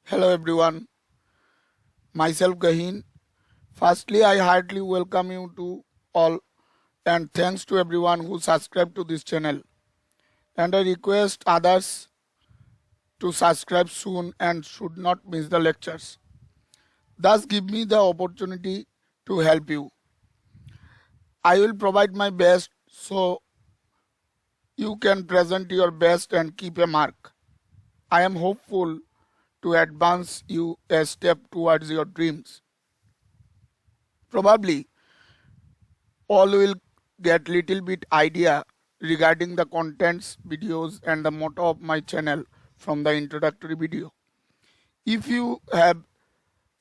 Hello everyone, myself Gahin. Firstly, I heartily welcome you to all and thanks to everyone who subscribed to this channel. And I request others to subscribe soon and should not miss the lectures. Thus give me the opportunity to help you. I will provide my best so you can present your best and keep a mark. I am hopeful to advance you a step towards your dreams. Probably all will get little bit idea regarding the contents, videos and the motto of my channel from the introductory video. If you have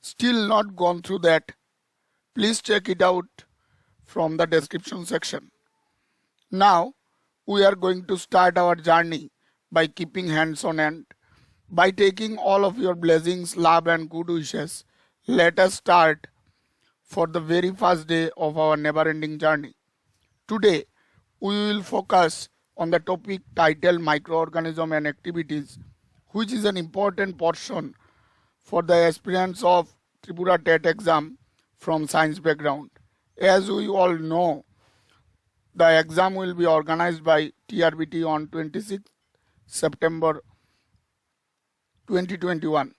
still not gone through that, please check it out from the description section. Now we are going to start our journey by keeping hands on and by taking all of your blessings, love and good wishes. Let us start for the very first day of our never-ending journey. Today, we will focus on the topic titled Microorganism and Activities, which is an important portion for the aspirants of Tripura TET exam from science background. As we all know, the exam will be organized by TRBT on 26 September 2021.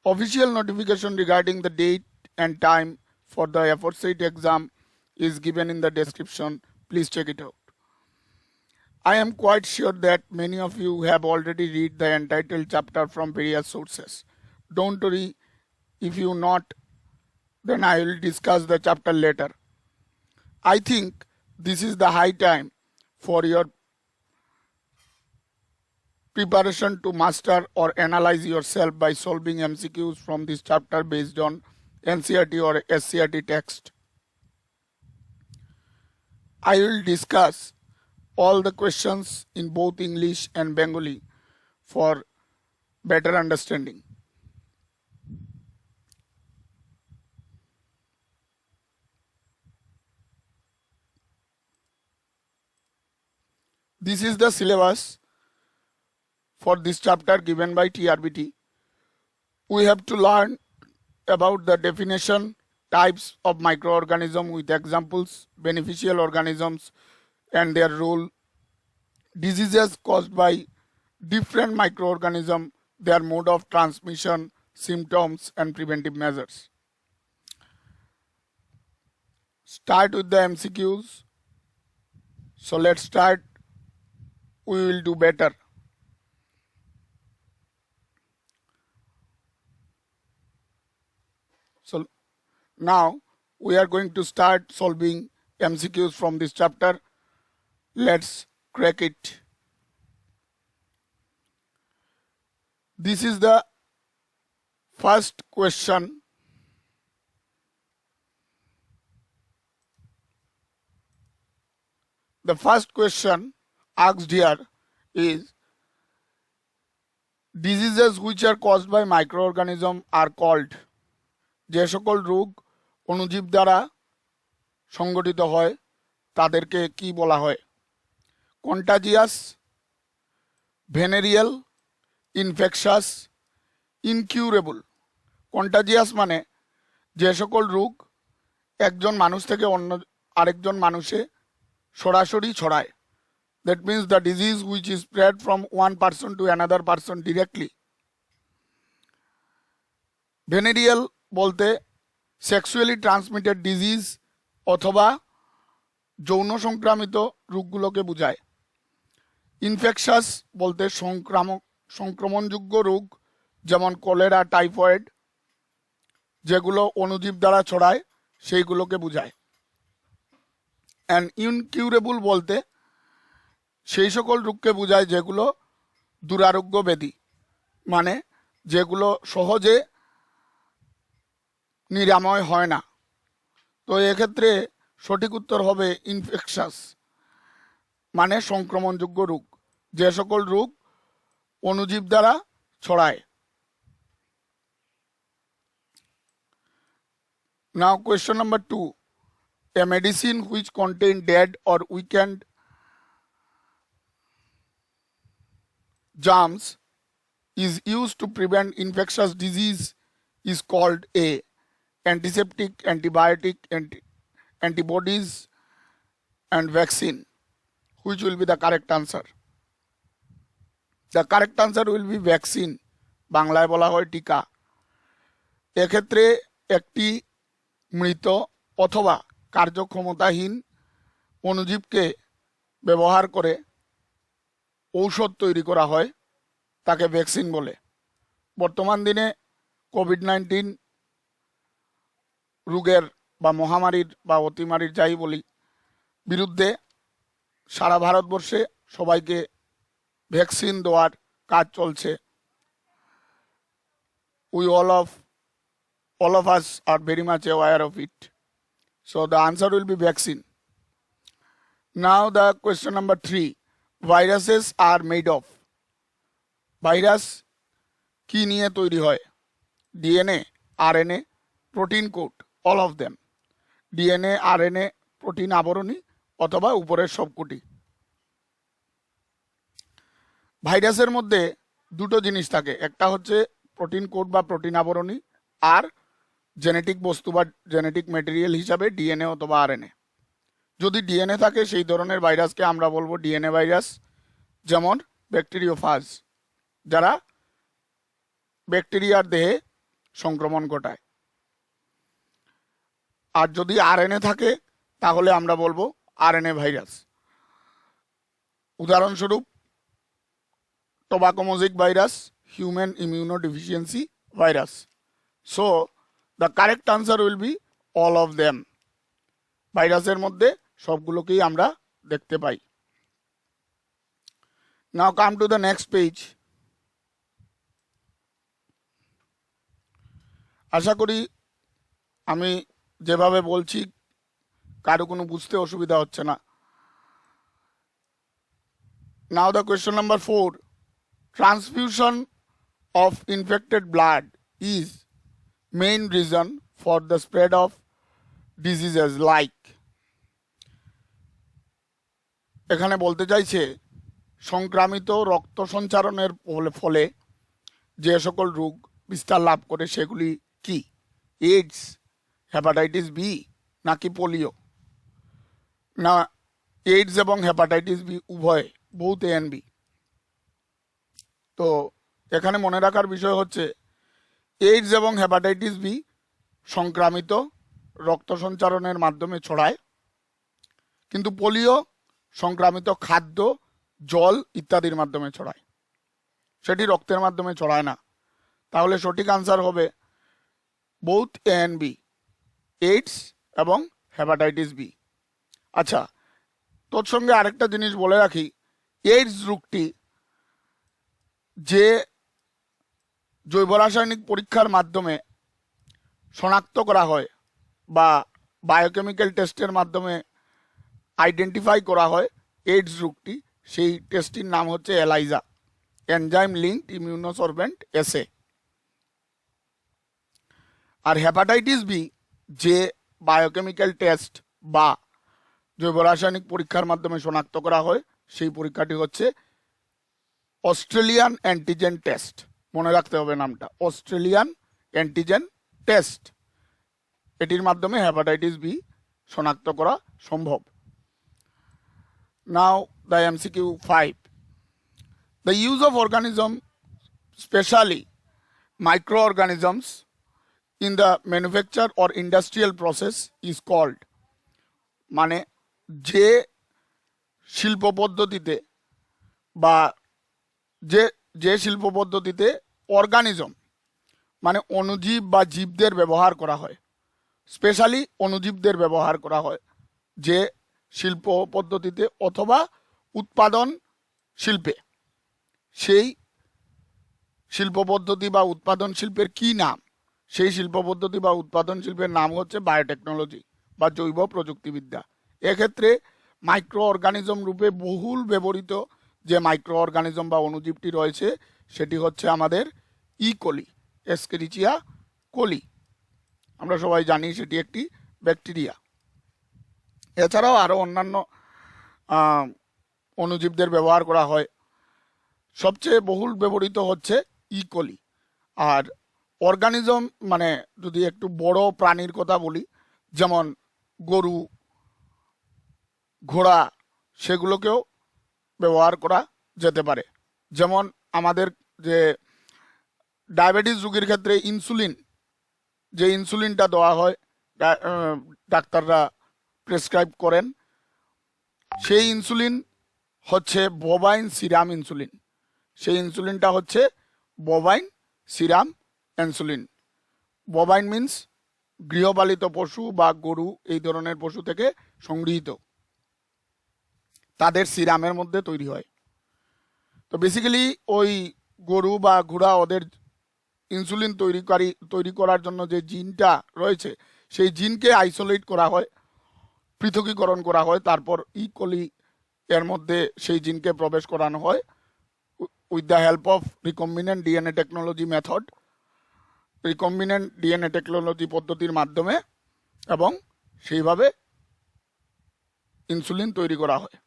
Official notification regarding the date and time for the aforesaid exam is given in the description. Please check it out. I am quite sure that many of you have already read the entitled chapter from various sources. Don't worry, if you not, then I will discuss the chapter later. I think this is the high time for your preparation to master or analyze yourself by solving MCQs from this chapter based on NCERT or SCERT text. I will discuss all the questions in both English and Bengali for better understanding. This is the syllabus for this chapter given by TRBT. We have to learn about the definition, types of microorganism with examples, beneficial organisms and their role, diseases caused by different microorganisms, their mode of transmission, symptoms and preventive measures. Start with the MCQs. So let's start. We will do better. So now we are going to start solving MCQs from this chapter. Let's crack it. This is the first question. The first question asked here is diseases which are caused by microorganism are called. যে সকল রোগ অণুজীব দ্বারা সংগঠিত হয় তাদেরকে কি বলা হয়? Contagious, venereal, infectious, incurable. Contagious মানে যে সকল রোগ একজন মানুষ থেকে অন্য আরেকজন মানুষে সরাসরি ছড়ায়। That means the disease which is spread from one person to another person directly. Venereal বলতে সেক্সুয়ালি ট্রান্সমিটেড ডিজিজ অথবা যৌন সংক্রামিত রোগগুলোকে বোঝায়। ইনফেকশাস বলতে সংক্রমণযোগ্য রোগ যেমন কলেরা, টাইফয়েড যেগুলো অণুজীব দ্বারা ছড়ায় সেইগুলোকে বোঝায়। অ্যান্ড ইনকিউরেবল বলতে সেই সকল রোগকে বোঝায় যেগুলো দুরারোগ্য ব্যাধি, মানে যেগুলো সহজে নিরাময় হয় না। তো এক্ষেত্রে সঠিক উত্তর হবে ইনফেকশাস, মানে সংক্রমণযোগ্য রোগ, যে সকল রোগ অণুজীব দ্বারা ছড়ায়। Now question number 2. A medicine which contain dead or weakened germs is used to prevent infectious disease is called A. Antiseptic, antibiotic, antibodies, and vaccine. Which will be the correct answer? The correct answer will be vaccine. বাংলায় বলা হয় টিকা। এক্ষেত্রে একটি মৃত অথবা কার্যক্ষমতাহীন অণুজীবকে ব্যবহার করে ঔষধ তৈরি করা হয়, তাকে ভ্যাকসিন বলে। বর্তমান দিনে কোভিড-19 রোগের বা মহামারীর বা অতিমারীর যাই বলি বিরুদ্ধে সারা ভারতবর্ষে সবাইকে ভ্যাকসিন দেওয়ার কাজ চলছে। We all of us are very much aware of it. So the answer will be vaccine. Now the question number 3. Viruses are made of. Virus কি নিয়ে তৈরি হয়? DNA, RNA, protein code, all of them. DNA, RNA, protein আবরণী অথবা উপরের সবকটি। ভাইরাসের মধ্যে দুটো জিনিস থাকে, একটা হচ্ছে প্রোটিন কোড বা প্রোটিন আবরণী, আর জেনেটিক বস্তু বা জেনেটিক ম্যাটেরিয়াল হিসাবে ডিএনএ অথবা আরএনএ। যদি ডিএনএ থাকে সেই ধরনের ভাইরাসকে আমরা বলবো ডিএনএ ভাইরাস, যেমন ব্যাকটেরিওফাজ, যারা ব্যাকটেরিয়ার দেহে সংক্রমণ ঘটায়। আর যদি আরএনএ থাকে তাহলে আমরা বলবো আরএনএ ভাইরাস। উদাহরণস্বরূপ tobacco mosaic virus, human immunodeficiency virus. So the correct answer will be all of them. ভাইরাসের মধ্যে সবগুলোকেই আমরা দেখতে পাই। Now come to the next page. আশা করি আমি যেভাবে বলছি কারো কোনো বুঝতে অসুবিধা হচ্ছে না। Now the question number 4. Transfusion of infected blood is main reason for the spread of diseases like. এখানে বলতে চাইছে সংক্রামিত রক্ত সঞ্চারণের ফলে যে সকল রোগ বিস্তার লাভ করে সেগুলি কি? এইডস, হেপাটাইটিস বি নাকি পোলিও? না, এইডস এবং হেপাটাইটিস বি উভয়, both A and B। তো এখানে মনে রাখার বিষয় হচ্ছে এইডস এবং হেপাটাইটিস বি সংক্রামিত রক্ত সঞ্চারণের মাধ্যমে ছড়ায়, কিন্তু পোলিও সংক্রামিত খাদ্য, জল ইত্যাদির মাধ্যমে ছড়ায়, সেটি রক্তের মাধ্যমে ছড়ায় না। তাহলে সঠিক আনসার হবে both A and B, AIDS এবং হেপাটাইটিস বি। আচ্ছা, তোর সঙ্গে আরেকটা জিনিস বলে রাখি, এইডস রোগটি যে জৈব রাসায়নিক পরীক্ষার মাধ্যমে শনাক্ত করা হয় বা বায়োকেমিক্যাল টেস্টের মাধ্যমে আইডেন্টিফাই করা হয় এইডস রোগটি, সেই টেস্টটির নাম হচ্ছে এলাইজা, এনজাইম লিঙ্কড ইমিউনোসরভেন্ট এসএ। আর হেপাটাইটিস বি যে বায়োকেমিক্যাল টেস্ট বা জৈব রাসায়নিক পরীক্ষার মাধ্যমে শনাক্ত করা হয় সেই পরীক্ষাটি হচ্ছে অস্ট্রেলিয়ান অ্যান্টিজেন টেস্ট। মনে রাখতে হবে নামটা, অস্ট্রেলিয়ান অ্যান্টিজেন টেস্ট। এটির মাধ্যমে হেপাটাইটিস বি শনাক্ত করা সম্ভব। নাও the MCQ 5. The use of organism, especially microorganisms, in the manufacture or industrial process is called. মানে যে শিল্প পদ্ধতিতে বা যে শিল্প পদ্ধতিতে অর্গানিজম মানে অণুজীব বা জীবদের ব্যবহার করা হয়, স্পেশালি অণুজীবদের ব্যবহার করা হয় যে শিল্প পদ্ধতিতে অথবা উৎপাদন শিল্পে, সেই শিল্প পদ্ধতি বা উৎপাদন শিল্পের কি নাম? সেই শিল্প পদ্ধতি বা উৎপাদন শিল্পের নাম হচ্ছে বায়োটেকনোলজি বা জৈব প্রযুক্তিবিদ্যা। এক্ষেত্রে মাইক্রো অর্গানিজম রূপে বহুল ব্যবহৃত যে মাইক্রো অর্গানিজম বা অণুজীবটি রয়েছে সেটি হচ্ছে আমাদের ইকোলি, এস্কেরিচিয়া কোলি। আমরা সবাই জানি সেটি একটি ব্যাকটেরিয়া। এছাড়াও আরও অন্যান্য অণুজীবদের ব্যবহার করা হয়। সবচেয়ে বহুল ব্যবহৃত হচ্ছে ইকলি। আর অর্গানিজম মানে যদি একটু বড় প্রাণীর কথা বলি, যেমন গরু, ঘোড়া, সেগুলোকেও ব্যবহার করা যেতে পারে। যেমন আমাদের যে ডায়াবেটিস রোগীর ক্ষেত্রে ইনসুলিন, যে ইনসুলিনটা দেওয়া হয়, ডাক্তাররা প্রেসক্রাইব করেন, সেই ইনসুলিন হচ্ছে বভাইন সিরাম ইনসুলিন। সেই ইনসুলিনটা হচ্ছে বভাইন সিরাম ইনসুলিন। বভাইন মিন্স গৃহপালিত পশু বা গরু, এই ধরনের পশু থেকে সংগৃহীত, তাদের সিরামের মধ্যে তৈরি হয়। তো বেসিক্যালি ওই গরু বা ঘোড়া, ওদের ইনসুলিন তৈরি করার জন্য যে জিনটা রয়েছে, সেই জিনকে আইসোলেট করা হয়, পৃথকীকরণ করা হয়, তারপর ইকলি এর মধ্যে সেই জিনকে প্রবেশ করানো হয় with the help of recombinant DNA technology method, recombinant DNA technology পদ্ধতির মাধ্যমে, এবং সেইভাবে ইনসুলিন তৈরি করা হয়।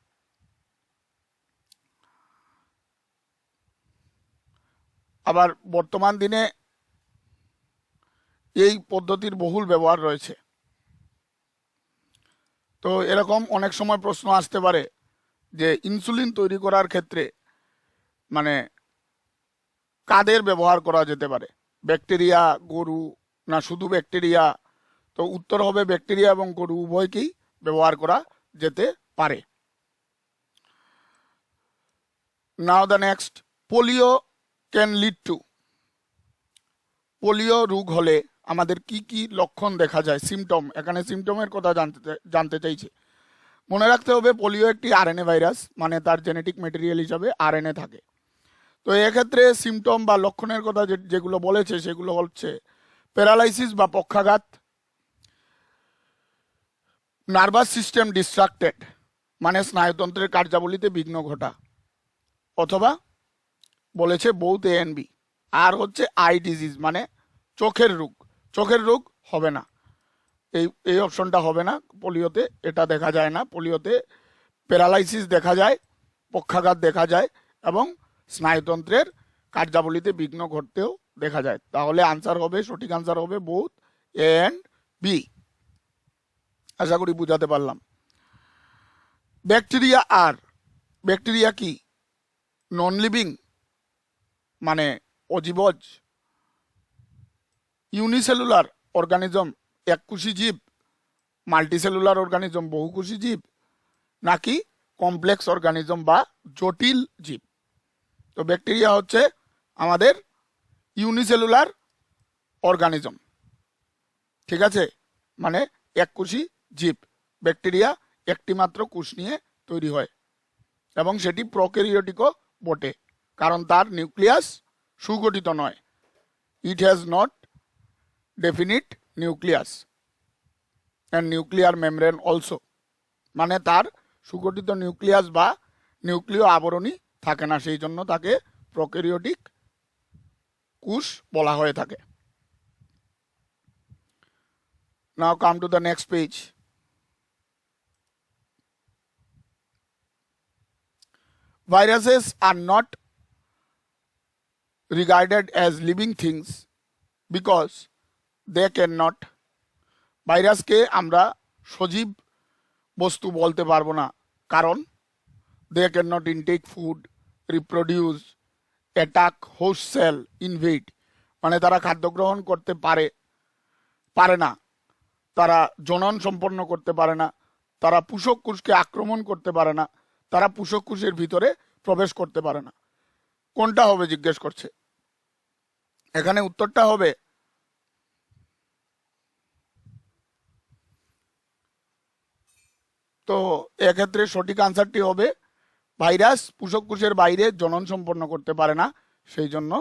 আবার বর্তমান দিনে এই পদ্ধতির বহুল ব্যবহার রয়েছে। তো এরকম অনেক সময় প্রশ্ন আসতে পারে যে ইনসুলিন তৈরি করার ক্ষেত্রে মানে কাদের ব্যবহার করা যেতে পারে, ব্যাকটেরিয়া, গরু, না শুধু ব্যাকটেরিয়া? তো উত্তর হবে ব্যাকটেরিয়া এবং গরু উভয়কেই ব্যবহার করা যেতে পারে। Now the next, polio can lead to. Polio রোগ হলে আমাদের কি কি লক্ষণ দেখা যায়, সিমটম, এখানে সিমটমের কথা জানতে চাইছে। মনে রাখতে হবে পোলিও একটি আরএনএ ভাইরাস, মানে তার জেনেটিক ম্যাটেরিয়াল হিসাবে আরএনএ থাকে। তো এক্ষেত্রে সিমটম বা লক্ষণের কথা যেগুলো বলেছে সেগুলো হচ্ছে প্যারালাইসিস বা পক্ষাঘাত, নার্ভাস সিস্টেম ডিস্ট্রাক্টেড, মানে স্নায়ুতন্ত্রের কার্যাবলীতে বিঘ্ন ঘটা, অথবা বলেছে বোথ এ এন্ড বি। আর হচ্ছে আই ডিজিজ, মানে চোখের রোগ। চোখের রোগ হবে না, এই অপশনটা হবে না পোলিওতে, এটা দেখা যায় না। পোলিওতে প্যারালাইসিস দেখা যায়, পক্ষাঘাত দেখা যায়, এবং স্নায়ুতন্ত্রের কার্যাবলীতে বিঘ্ন ঘটতেও দেখা যায়। তাহলে আনসার হবে, সঠিক আনসার হবে বোথ এ এন্ড বি। আশা করি বুঝাতে পারলাম। ব্যাকটেরিয়া আর, ব্যাকটেরিয়া কি? নন লিভিং, মানে অজীবজ, ইউনিসেলুলার অর্গানিজম, এককোষী জীব, মাল্টিসেলুলার অর্গানিজম, বহুকোষী জীব, নাকি কমপ্লেক্স অর্গানিজম বা জটিল জীব? তো ব্যাকটেরিয়া হচ্ছে আমাদের ইউনিসেলুলার অর্গানিজম, ঠিক আছে, মানে এককোষী জীব। ব্যাকটেরিয়া একটি মাত্র কোষ নিয়ে তৈরি হয়, এবং সেটি প্রোক্যারিওটিকও বটে, কারণ তার নিউক্লিয়াস সুগঠিত নয়। It has not definite nucleus and nuclear membrane also, মানে তার সুগঠিত নিউক্লিয়াস বা নিউক্লিয় আবরণী থাকে না, সেই জন্য তাকে প্রোক্যারিওটিক কোষ বলা হয়ে থাকে। Now come to the next page. Viruses are not regarded as living things because they cannot, ভাইরাসকে আমরা সজীব বস্তু বলতে পারবো না, কারণ they cannot intake food, reproduce, attack host cell, invade, মানে তারা খাদ্য গ্রহণ করতে পারে না, তারা জনন সম্পন্ন করতে পারে না, তারা পোষক কোষকে আক্রমণ করতে পারে না, তারা পোষক কোষের ভিতরে প্রবেশ করতে পারে না। কোনটা হবে জিজ্ঞেস করছে। এখানে উত্তরটা হবে তো এক্ষেত্রে সঠিক আনসারটি হবে ভাইরাস পোষক কোষের বাইরে জনন সম্পন্ন করতে পারে না, সেই জন্য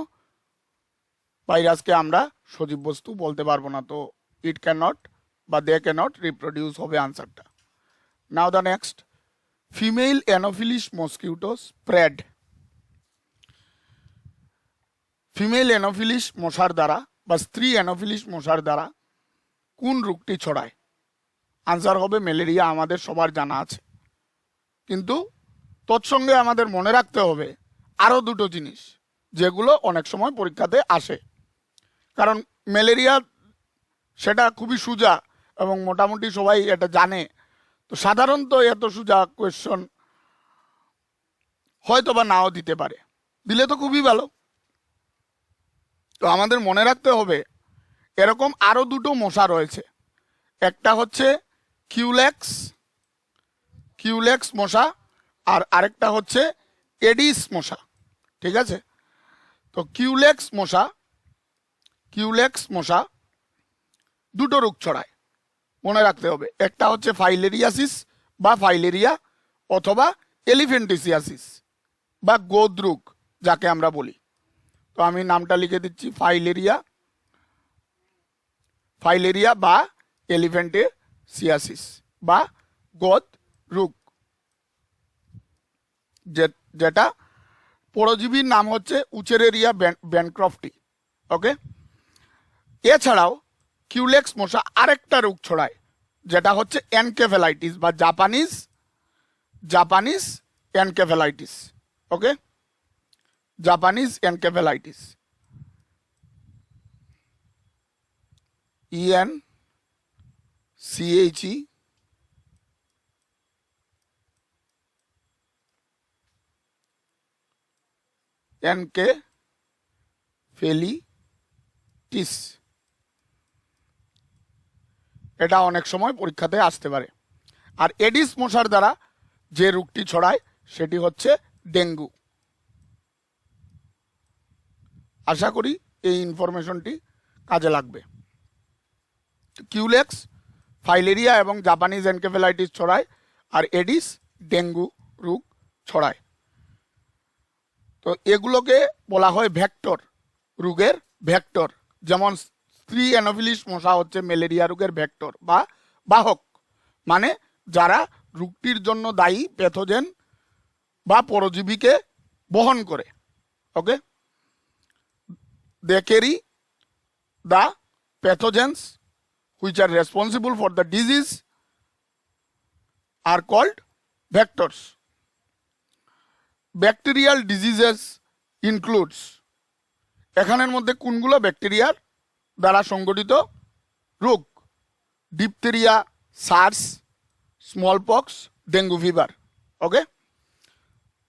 ভাইরাসকে আমরা সজীব বস্তু বলতে পারবো না। তো ইট ক্যান নট বা দে ক্যান নট রিপ্রোডিউস হবে আনসারটা। Now the next, female anopheles mosquito spread. Female anopheles মশার দ্বারা বা স্ত্রী অ্যানোফিলিস মশার দ্বারা কোন রোগটি ছড়ায়? আনসার হবে ম্যালেরিয়া, আমাদের সবার জানা আছে। কিন্তু তৎসঙ্গে আমাদের মনে রাখতে হবে আরও দুটো জিনিস। যেগুলো অনেক সময় পরীক্ষাতে আসে। কারণ ম্যালেরিয়া সেটা খুবই সোজা এবং মোটামুটি সবাই এটা জানে, তো সাধারণত এত সোজা কোয়েশ্চন হয়তো বা নাও দিতে পারে, দিলে তো খুবই ভালো। তো আমাদের মনে রাখতে হবে এরকম আরো দুটো মশা রয়েছে, একটা হচ্ছে কিউলেক্স কিউলেক্স মশা আর আরেকটা হচ্ছে এডিস মশা। ঠিক আছে, তো কিউলেক্স মশা দুটো রোগ ছড়ায়, মনে রাখতে হবে। একটা হচ্ছে ফাইলেরিয়াসিস বা ফাইলেরিয়া অথবা এলিফেন্টিসিয়াসিস বা গোদ রোগ যাকে আমরা বলি। তো আমি নামটা লিখে দিচ্ছি, ফাইলেরিয়া বা এলিফেন্টিসিয়াসিস বা গোদ রোগ, যেটা পরজীবীর নাম হচ্ছে উচেরেরিয়া ব্যানক্রফটি। ওকে, এছাড়াও কিউলেক্স মশা আরেকটা রোগ ছড়ায়, যেটা হচ্ছে এনকেফেলাইটিস বা জাপানিজ এনকেফেলাইটিস। ওকে, জাপানিজ এনকেফেলাইটিস, ENCHE এনকেফেলিটিস, এটা অনেক সময় পরীক্ষাতে আসতে পারে। আর এডিস মশার দ্বারা যে রোগটি ছড়ায় সেটি হচ্ছে ডেঙ্গু। আশা করি এই ইনফরমেশনটি কাজে লাগবে। কিউলেক্স ফাইলেরিয়া এবং জাপানিজ এনকেফেলাইটিস ছড়ায়, আর এডিস ডেঙ্গু রোগ ছড়ায়। তো এগুলোকে বলা হয় ভেক্টর, রোগের ভেক্টর। যেমন স্ত্রী অ্যানোফিলিস মশা হচ্ছে ম্যালেরিয়া রোগের ভেক্টর বা বাহক, মানে যারা রোগটির জন্য দায়ী প্যাথোজেন বা পরজীবীকে বহন করে। ওকে, they carry the pathogens which are responsible for the disease are called vectors. Bacterial diseases includes, এখানের মধ্যে কোনগুলো ব্যাকটেরিয়ার দ্বারা সংগঠিত রোগ? Diphtheria, SARS, smallpox, dengue fever. Okay,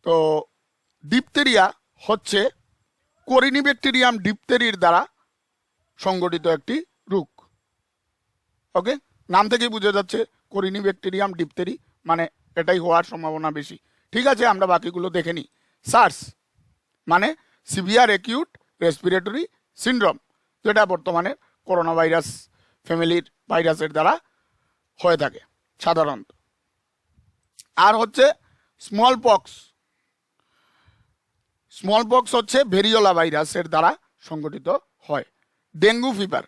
তো ডিপথেরিয়া হচ্ছে কোরিনিব্যাকটেরিয়াম ডিপথেরির দ্বারা সংগঠিত একটি রোগ। ওকে, নাম থেকেই বোঝা যাচ্ছে কোরিনিব্যাকটেরিয়াম ডিপথেরি, মানে এটাই হওয়ার সম্ভাবনা বেশি। ঠিক আছে, আমরা বাকিগুলো দেখে নিই। সার্স মানে সিভিয়ার অ্যাকিউট রেসপিরেটরি সিনড্রোম, যেটা বর্তমানে করোনা ভাইরাস ফ্যামিলির ভাইরাসের দ্বারা হয়ে থাকে সাধারণত। আর হচ্ছে স্মলপক্স হচ্ছে ভেরিওলা ভাইরাসের দ্বারা সংগঠিত হয়। ডেঙ্গু ফিভার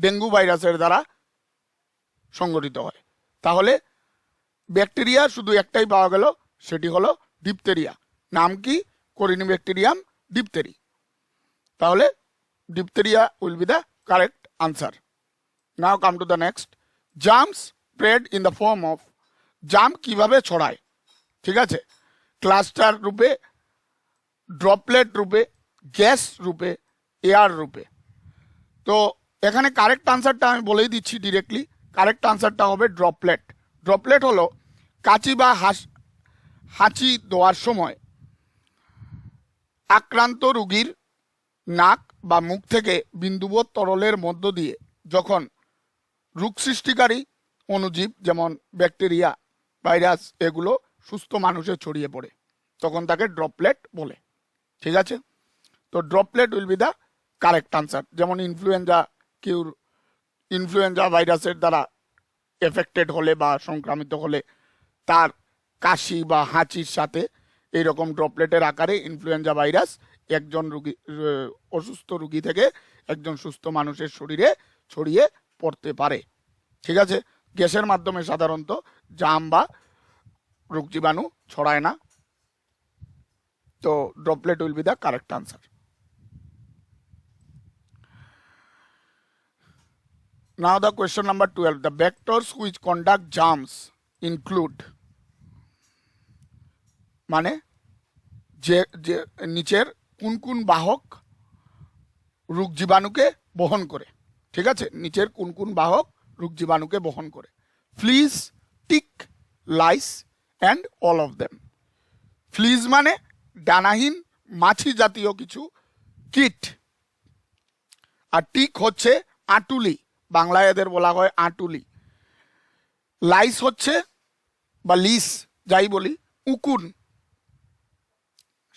ডেঙ্গু ভাইরাসের দ্বারা সংগঠিত হয়। তাহলে ব্যাকটেরিয়া শুধু একটাই পাওয়া গেল, সেটি হলো ডিপথেরিয়া। নাম কি? Corynebacterium diphtheriae. তাহলে diphtheria will be the correct answer. Now come to the next. Germs spread in the form of, germ কিভাবে ছড়ায়? ঠিক আছে, ক্লাস্টার রূপে, ড্রপলেট রূপে, গ্যাস রূপে, এয়ার রূপে। তো এখানে কারেক্ট আনসারটা আমি বলেই দিচ্ছি ডিরেক্টলি। কারেক্ট আনসারটা হবে ড্রপলেট। ড্রপলেট হলো কাশি বা হাঁচি দেওয়ার সময় আক্রান্ত রোগীর নাক বা মুখ থেকে বিন্দুবৎ তরলের মধ্য দিয়ে যখন রোগ সৃষ্টিকারী অণুজীব যেমন ব্যাকটেরিয়া, ভাইরাস এগুলো সুস্থ মানুষে ছড়িয়ে পড়ে, তখন তাকে ড্রপলেট বলে। ঠিক আছে, তো droplet will be the correct answer. যেমন ইনফ্লুয়েঞ্জা ভাইরাসের দ্বারা এফেক্টেড হলে বা সংক্রামিত হলে তার কাশি বা হাঁচির সাথে এইরকম ড্রপলেটের আকারে ইনফ্লুয়েঞ্জা ভাইরাস একজন অসুস্থ রোগী থেকে একজন সুস্থ মানুষের শরীরে ছড়িয়ে পড়তে পারে। ঠিক আছে, গ্যাসের মাধ্যমে সাধারণত জাম বা রোগ জীবাণু ছড়ায় না। তো droplet will be the correct answer. Now the question number 12. The vectors which conduct germs include, মানে যে যে নিচের কোন বাহক রোগ জীবাণুকে বহন করে। ঠিক আছে, নিচের কোন বাহক রোগ জীবাণুকে বহন করে? Fleas, tick, lice and all of them. Fleas মানে ডানাহীন মাছি জাতীয় কিছু কীট, আর টিক হচ্ছে আঁটুলি, বাংলায় এদের বলা হয় আঁটুলি। লাইস হচ্ছে বা লিস যাই বলি, উকুন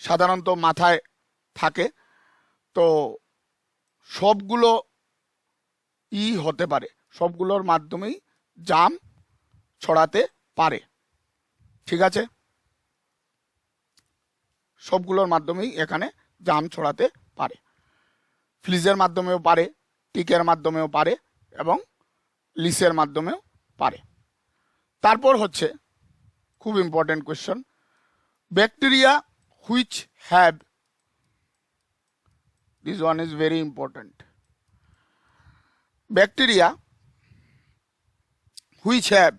সাধারণত মাথায় থাকে। তো সবগুলো হতে পারে, সবগুলোর মাধ্যমেই জাম ছড়াতে পারে। ঠিক আছে, সবগুলোর মাধ্যমেই এখানে জাম ছড়াতে পারে। ফ্লিজের মাধ্যমেও পারে, টিকের মাধ্যমেও পারে এবং লিসের মাধ্যমেও পারে। তারপর হচ্ছে খুব important question, bacteria which have, this one is very important, bacteria which have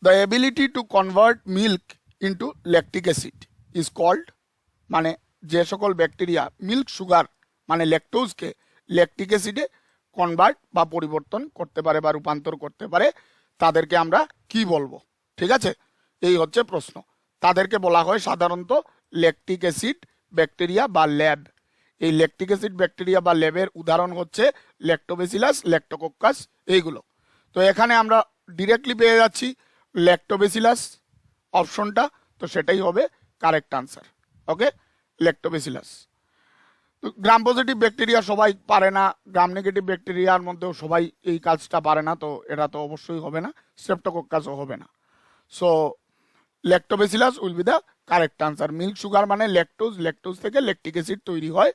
the ability to convert milk into lactic acid is called, মানে যে সকল ব্যাকটেরিয়া মিল্ক সুগার মানে ল্যাকটোজকে ল্যাকটিক অ্যাসিডে কনভার্ট বা পরিবর্তন করতে পারে বা রূপান্তর করতে পারে, তাদেরকে আমরা কি বলবো? ঠিক আছে, এই হচ্ছে প্রশ্ন। তাদেরকে বলা হয় সাধারণত ল্যাকটিক অ্যাসিড ব্যাকটেরিয়া বা ল্যাব। এই ল্যাকটিক অ্যাসিড ব্যাকটেরিয়া বা ল্যাবের উদাহরণ হচ্ছে ল্যাক্টোবেসিলাস, ল্যাক্টোকোকাস, এইগুলো। তো এখানে আমরা ডিরেক্টলি পেয়ে যাচ্ছি ল্যাক্টোবেসিলাস অপশনটা, তো সেটাই হবে কারেক্ট আনসার। ওকে, ল্যাক্টোবেসিলাস। তো গ্রাম পজিটিভ ব্যাকটেরিয়া সবাই পারে না, গ্রাম নেগেটিভ ব্যাকটেরিয়ার মধ্যেও সবাই এই কাজটা পারে না, তো এটা তো অবশ্যই হবে না, স্ট্রেপ্টোকোকাসও হবে না। So Lactobacillus will be the correct answer. Milk sugar মানে ল্যাকটোজ, ল্যাকটোজ থেকে ল্যাকটিক অ্যাসিড তৈরি হয়।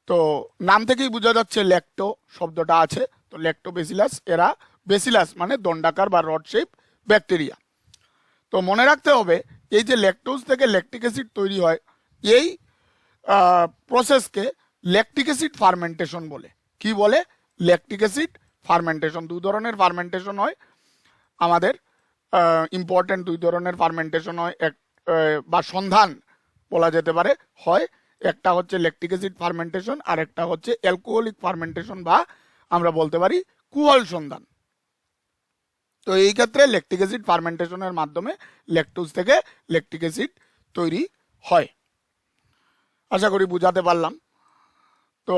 তো নাম থেকেই বোঝা যাচ্ছে ল্যাক্টো শব্দটা আছে, তো ল্যাক্টোবেসিলাস, এরা বেসিলাস মানে দণ্ডাকার বা রড শেপ ব্যাকটেরিয়া। তো মনে রাখতে হবে এই যে ল্যাকটোজ থেকে ল্যাকটিক অ্যাসিড তৈরি হয়, এই প্রসেসকে ল্যাকটিক অ্যাসিড ফার্মেন্টেশন বলে। কি বলে? Lactic acid fermentation. দুই ধরনের ফার্মেন্টেশন হয় আমাদের, ইম্পর্টেন্ট দুই ধরনের ফার্মেন্টেশন হয়, এক বা সন্ধান বলা যেতে পারে হয়। একটা হচ্ছে ল্যাকটিক অ্যাসিড ফার্মেন্টেশন, আর একটা হচ্ছে অ্যালকোহলিক ফার্মেন্টেশন বা আমরা বলতে পারি কুহল সন্ধান। তো এই ক্ষেত্রে ল্যাকটিক অ্যাসিড ফার্মেন্টেশনের মাধ্যমে ল্যাকটোজ থেকে ল্যাকটিক অ্যাসিড তৈরি হয়। আশা করি বুঝাতে পারলাম। তো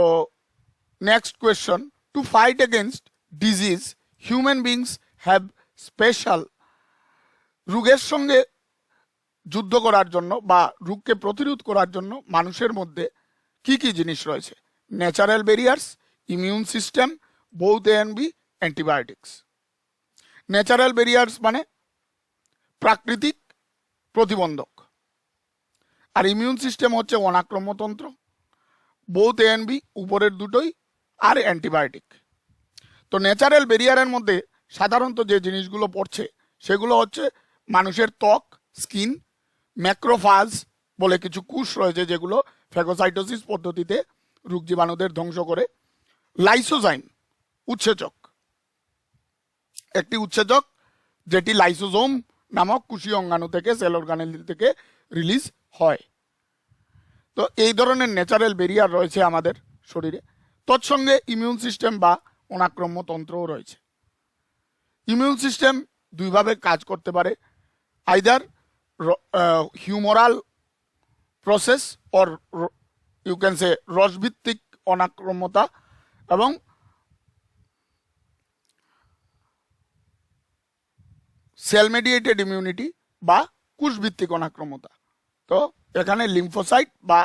next question, to fight against disease human beings have special, রোগের সঙ্গে যুদ্ধ করার জন্য বা রোগকে প্রতিরোধ করার জন্য মানুষের মধ্যে কি কি জিনিস রয়েছে? Natural barriers, immune system, both A and B, antibiotics. Natural barriers মানে প্রাকৃতিক প্রতিবন্ধক, আর ইমিউন সিস্টেম হচ্ছে অনাক্রম্যতন্ত্র, বোথ এ এন্ড বি উপরের দুটোই, আর অ্যান্টিবায়োটিক। তো ন্যাচারাল ব্যারিয়ারের মধ্যে সাধারণত যে জিনিসগুলো পড়ছে সেগুলো হচ্ছে মানুষের ত্বক, স্কিন, ম্যাক্রোফাজ বলে কিছু কোষ রয়েছে যেগুলো ফ্যাগোসাইটোসিস পদ্ধতিতে রোগ জীবাণুদের ধ্বংস করে, লাইসোজাইম উৎসেচক, একটি উৎসেচক যেটি লাইসোজোম নামক কোষীয় অঙ্গাণু থেকে, সেল অর্গানেল থেকে রিলিজ হয়। তো এই ধরনের ন্যাচারাল ব্যারিয়ার রয়েছে আমাদের শরীরে। তৎসঙ্গে ইমিউন সিস্টেম বা অনাক্রম্যতন্ত্রও রয়েছে। ইমিউন সিস্টেম দুইভাবে কাজ করতে পারে, either humoral process or you can say রসভিত্তিক অনাক্রম্যতা, এবং সেল মেডিয়েটেড ইমিউনিটি বা কোষভিত্তিক অনাক্রম্যতা। তো এখানে লিম্ফোসাইট বা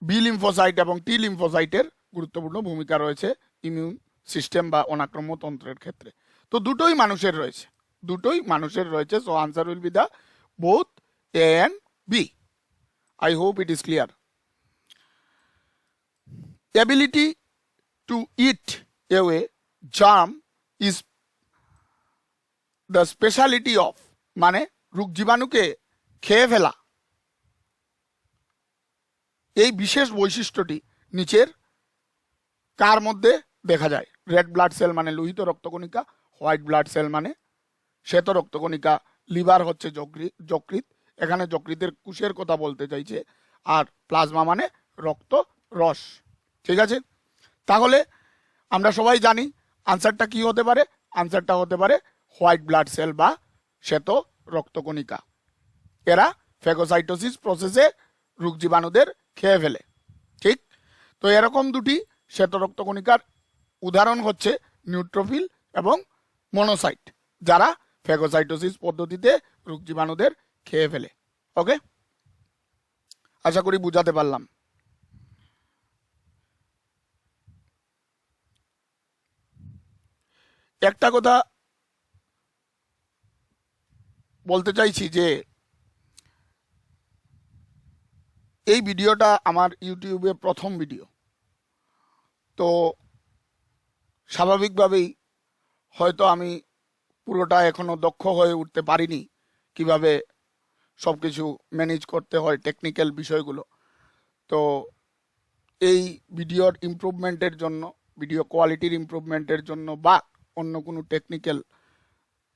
বি লিম্ফোসাইট এবং টি লিম্ফোসাইটের গুরুত্বপূর্ণ ভূমিকা রয়েছে ইমিউন সিস্টেম বা অনাক্রম্যতন্ত্রের ক্ষেত্রে। তো দুটোই মানুষের রয়েছে, so answer will be the both A and B. I hope it is clear. Ability to eat away germ is the speciality of, মানে রোগ জীবাণুকে খেয়ে ফেলা, এই বিশেষ বৈশিষ্ট্যটি নিচের কার মধ্যে দেখা যায়? রেড ব্লাড সেল মানে লোহিত রক্তকণিকা, হোয়াইট ব্লাড সেল মানে শ্বেত রক্তকণিকা, লিভার হচ্ছে যকৃৎ, এখানে যকৃতের কোষের কথা বলতে চাইছে, আর প্লাজমা মানে রক্ত রস। ঠিক আছে, তাহলে আমরা সবাই জানি আনসারটা কি হতে পারে। আনসারটা হতে পারে হোয়াইট ব্লাড সেল বা শ্বেত রক্তকণিকা। এরা ফ্যাগোসাইটোসিস প্রসেসে রোগ জীবাণুদের খেয়ে ফেলে। ঠিক, তো এরকম দুটি শ্বেত রক্তকণিকার উদাহরণ হচ্ছে নিউট্রোফিল এবং মনোসাইট, যারা ফ্যাগোসাইটোসিস পদ্ধতিতে রোগ জীবাণুদের খেয়ে ফেলে। ওকে, আশা করি বুঝাতে পারলাম। একটা কথা বলতে চাইছি যে এই ভিডিওটা আমার ইউটিউবে প্রথম ভিডিও, তো স্বাভাবিকভাবেই হয়তো আমি পুরোটা এখনো দক্ষ হয়ে উঠতে পারিনি কিভাবে সব কিছু ম্যানেজ করতে হয়, টেকনিক্যাল বিষয়গুলো। তো এই ভিডিওর ইমপ্রুভমেন্টের জন্য, ভিডিও কোয়ালিটির ইমপ্রুভমেন্টের জন্য বা অন্য কোনো টেকনিক্যাল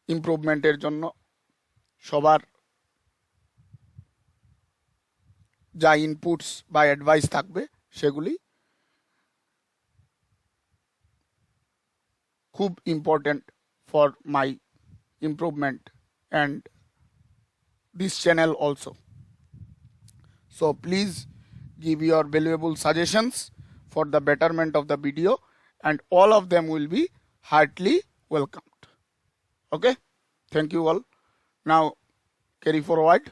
ইমপ্রুভমেন্টের জন্য সবার যা ইনপুটস বা অ্যাডভাইস থাকবে সেগুলি খুব important for my improvement and this channel also. So please give your valuable suggestions for the betterment of the video, and all of them will be heartily welcomed. Okay, thank you all. Now carry forward.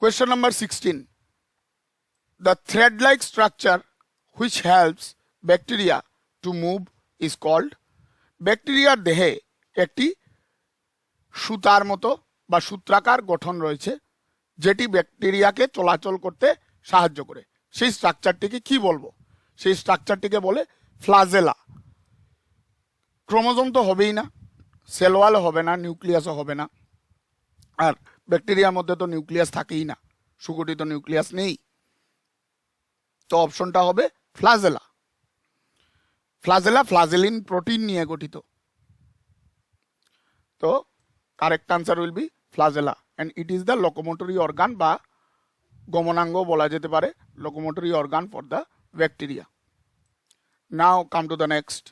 Question number 16. The thread-like structure which helps bacteria to move is called. ব্যাকটেরিয়ার দেহে একটি সুতার মতো বা সূত্রাকার গঠন রয়েছে যেটি ব্যাকটেরিয়াকে চলাচল করতে সাহায্য করে। সেই স্ট্রাকচারটিকে কি বলবো? সেই স্ট্রাকচারটিকে বলে ফ্লাজেলা। ক্রোমোজোম তো হবেই না, সেল ওয়ালও হবে না, নিউক্লিয়াসও হবে না, আর ব্যাকটেরিয়ার মধ্যে তো নিউক্লিয়াস থাকেই না, সুগঠিত নিউক্লিয়াস নেই। তো অপশনটা হবে ফ্লাজেলা। ফ্লাজেলা ফ্লাজেলিন প্রোটিন নিয়ে গঠিত। তো correct answer will be flagella, and it is the locomotory organ বা গমনাঙ্গ বলা যেতে পারে, locomotory organ for the bacteria. Now come to the next.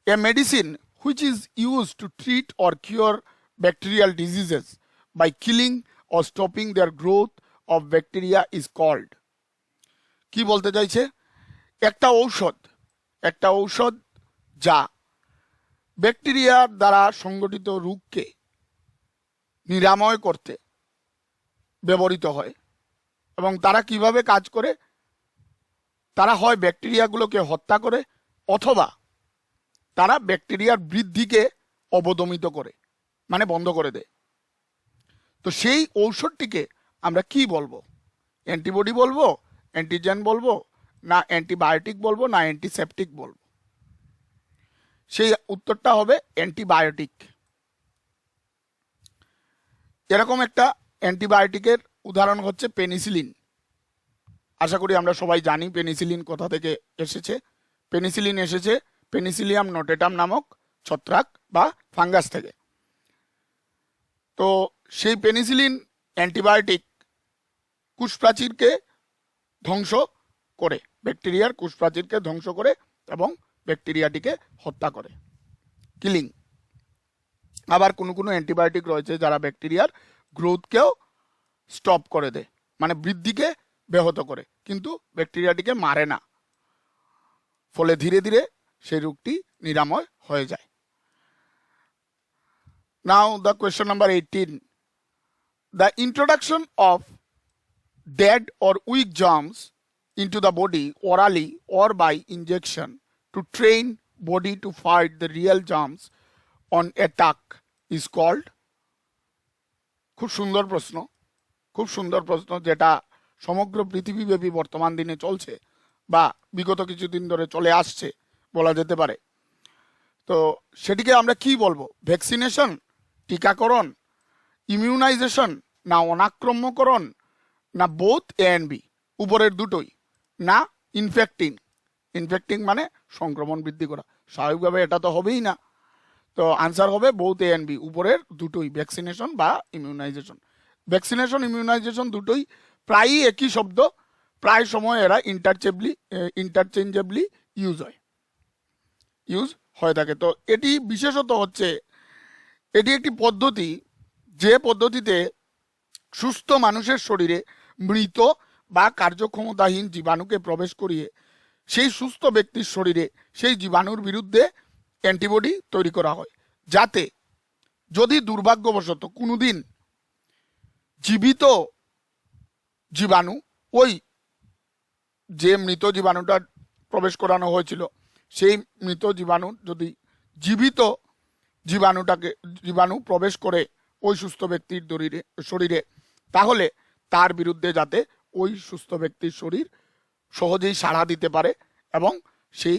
A medicine which is use to treat or cure bacterial diseases by killing or stopping their growth of bacteria is called. কি বলতে চাইছে? একটা ঔষধ যা ব্যাকটেরিয়ার দ্বারা সংগঠিত রোগকে নিরাময় করতে ব্যবহৃত হয়। এবং তারা কিভাবে কাজ করে? তারা হয় ব্যাকটেরিয়াগুলোকে হত্যা করে, অথবা তারা ব্যাকটেরিয়ার বৃদ্ধিকে অবদমিত করে, মানে বন্ধ করে দেয়। তো সেই ঔষধটিকে আমরা কি বলবো? অ্যান্টিবডি বলবো, অ্যান্টিজেন বলবো, না অ্যান্টিবায়োটিক বলবো, না অ্যান্টিসেপটিক বলবো? সেই উত্তরটা হবে অ্যান্টিবায়োটিক। এরকম একটা অ্যান্টিবায়োটিকের উদাহরণ হচ্ছে পেনিসিলিন। আশা করি আমরা সবাই জানি পেনিসিলিন কোথা থেকে এসেছে। পেনিসিলিন এসেছে পেনিসিলিয়াম নোটেটাম নামক ছত্রাক বা ফাঙ্গাস থেকে। তো সেই পেনিসিলিন অ্যান্টিবায়োটিক কোষপ্রাচীরকে ধ্বংস করে, ব্যাকটেরিয়ার কোষপ্রাচীরকে ধ্বংস করে এবং ব্যাকটেরিয়াটিকে হত্যা করে, কিলিং। আবার কোনো কোনো অ্যান্টিবায়োটিক রয়েছে যারা ব্যাকটেরিয়ার গ্রোথকেও স্টপ করে দেয়, মানে বৃদ্ধিকে ব্যাহত করে, কিন্তু ব্যাকটেরিয়াটিকে মারে না, ফলে ধীরে ধীরে সেই রোগটি নিরাময় হয়ে যায়। Now the question number 18. The introduction of dead or weak germs into the body orally or by injection to train body to fight the real germs on attack is called. খুব সুন্দর প্রশ্ন, যেটা সমগ্র পৃথিবীব্যাপী বর্তমান দিনে চলছে বা বিগত কিছুদিন ধরে চলে আসছে বলা যেতে পারে। তো সেটিকে আমরা কি বলবো? ভ্যাকসিনেশন, টিকাকরণ, ইমিউনাইজেশন, না অনাক্রম্যকরণ, না বোথ এ অ্যান্ড বি, উপরের দুটোই, না ইনফেক্টিং মানে সংক্রমণ বৃদ্ধি করা। স্বাভাবিকভাবে এটা তো হবেই না। তো আনসার হবে বোথ এ অ্যান্ড বি, উপরের দুটোই, ভ্যাকসিনেশন বা ইমিউনাইজেশন। ভ্যাকসিনেশন ইমিউনাইজেশন দুটোই প্রায়ই একই শব্দ, প্রায় সময় এরা ইন্টারচেঞ্জেবলি ইউজ হয়ে থাকে। তো এটি বিশেষত হচ্ছে, এটি একটি পদ্ধতি যে পদ্ধতিতে সুস্থ মানুষের শরীরে মৃত বা কার্যক্ষমতাহীন জীবাণুকে প্রবেশ করিয়ে সেই সুস্থ ব্যক্তির শরীরে সেই জীবাণুর বিরুদ্ধে অ্যান্টিবডি তৈরি করা হয়, যাতে যদি দুর্ভাগ্যবশত কোনোদিন জীবিত জীবাণু, ওই যে মৃত জীবাণুটা প্রবেশ করানো হয়েছিল সেই মৃত জীবাণু যদি জীবিত জীবাণু প্রবেশ করে ওই সুস্থ ব্যক্তির শরীরে, তাহলে তার বিরুদ্ধে যাতে ওই সুস্থ ব্যক্তির শরীর সহজেই সাড়া দিতে পারে এবং সেই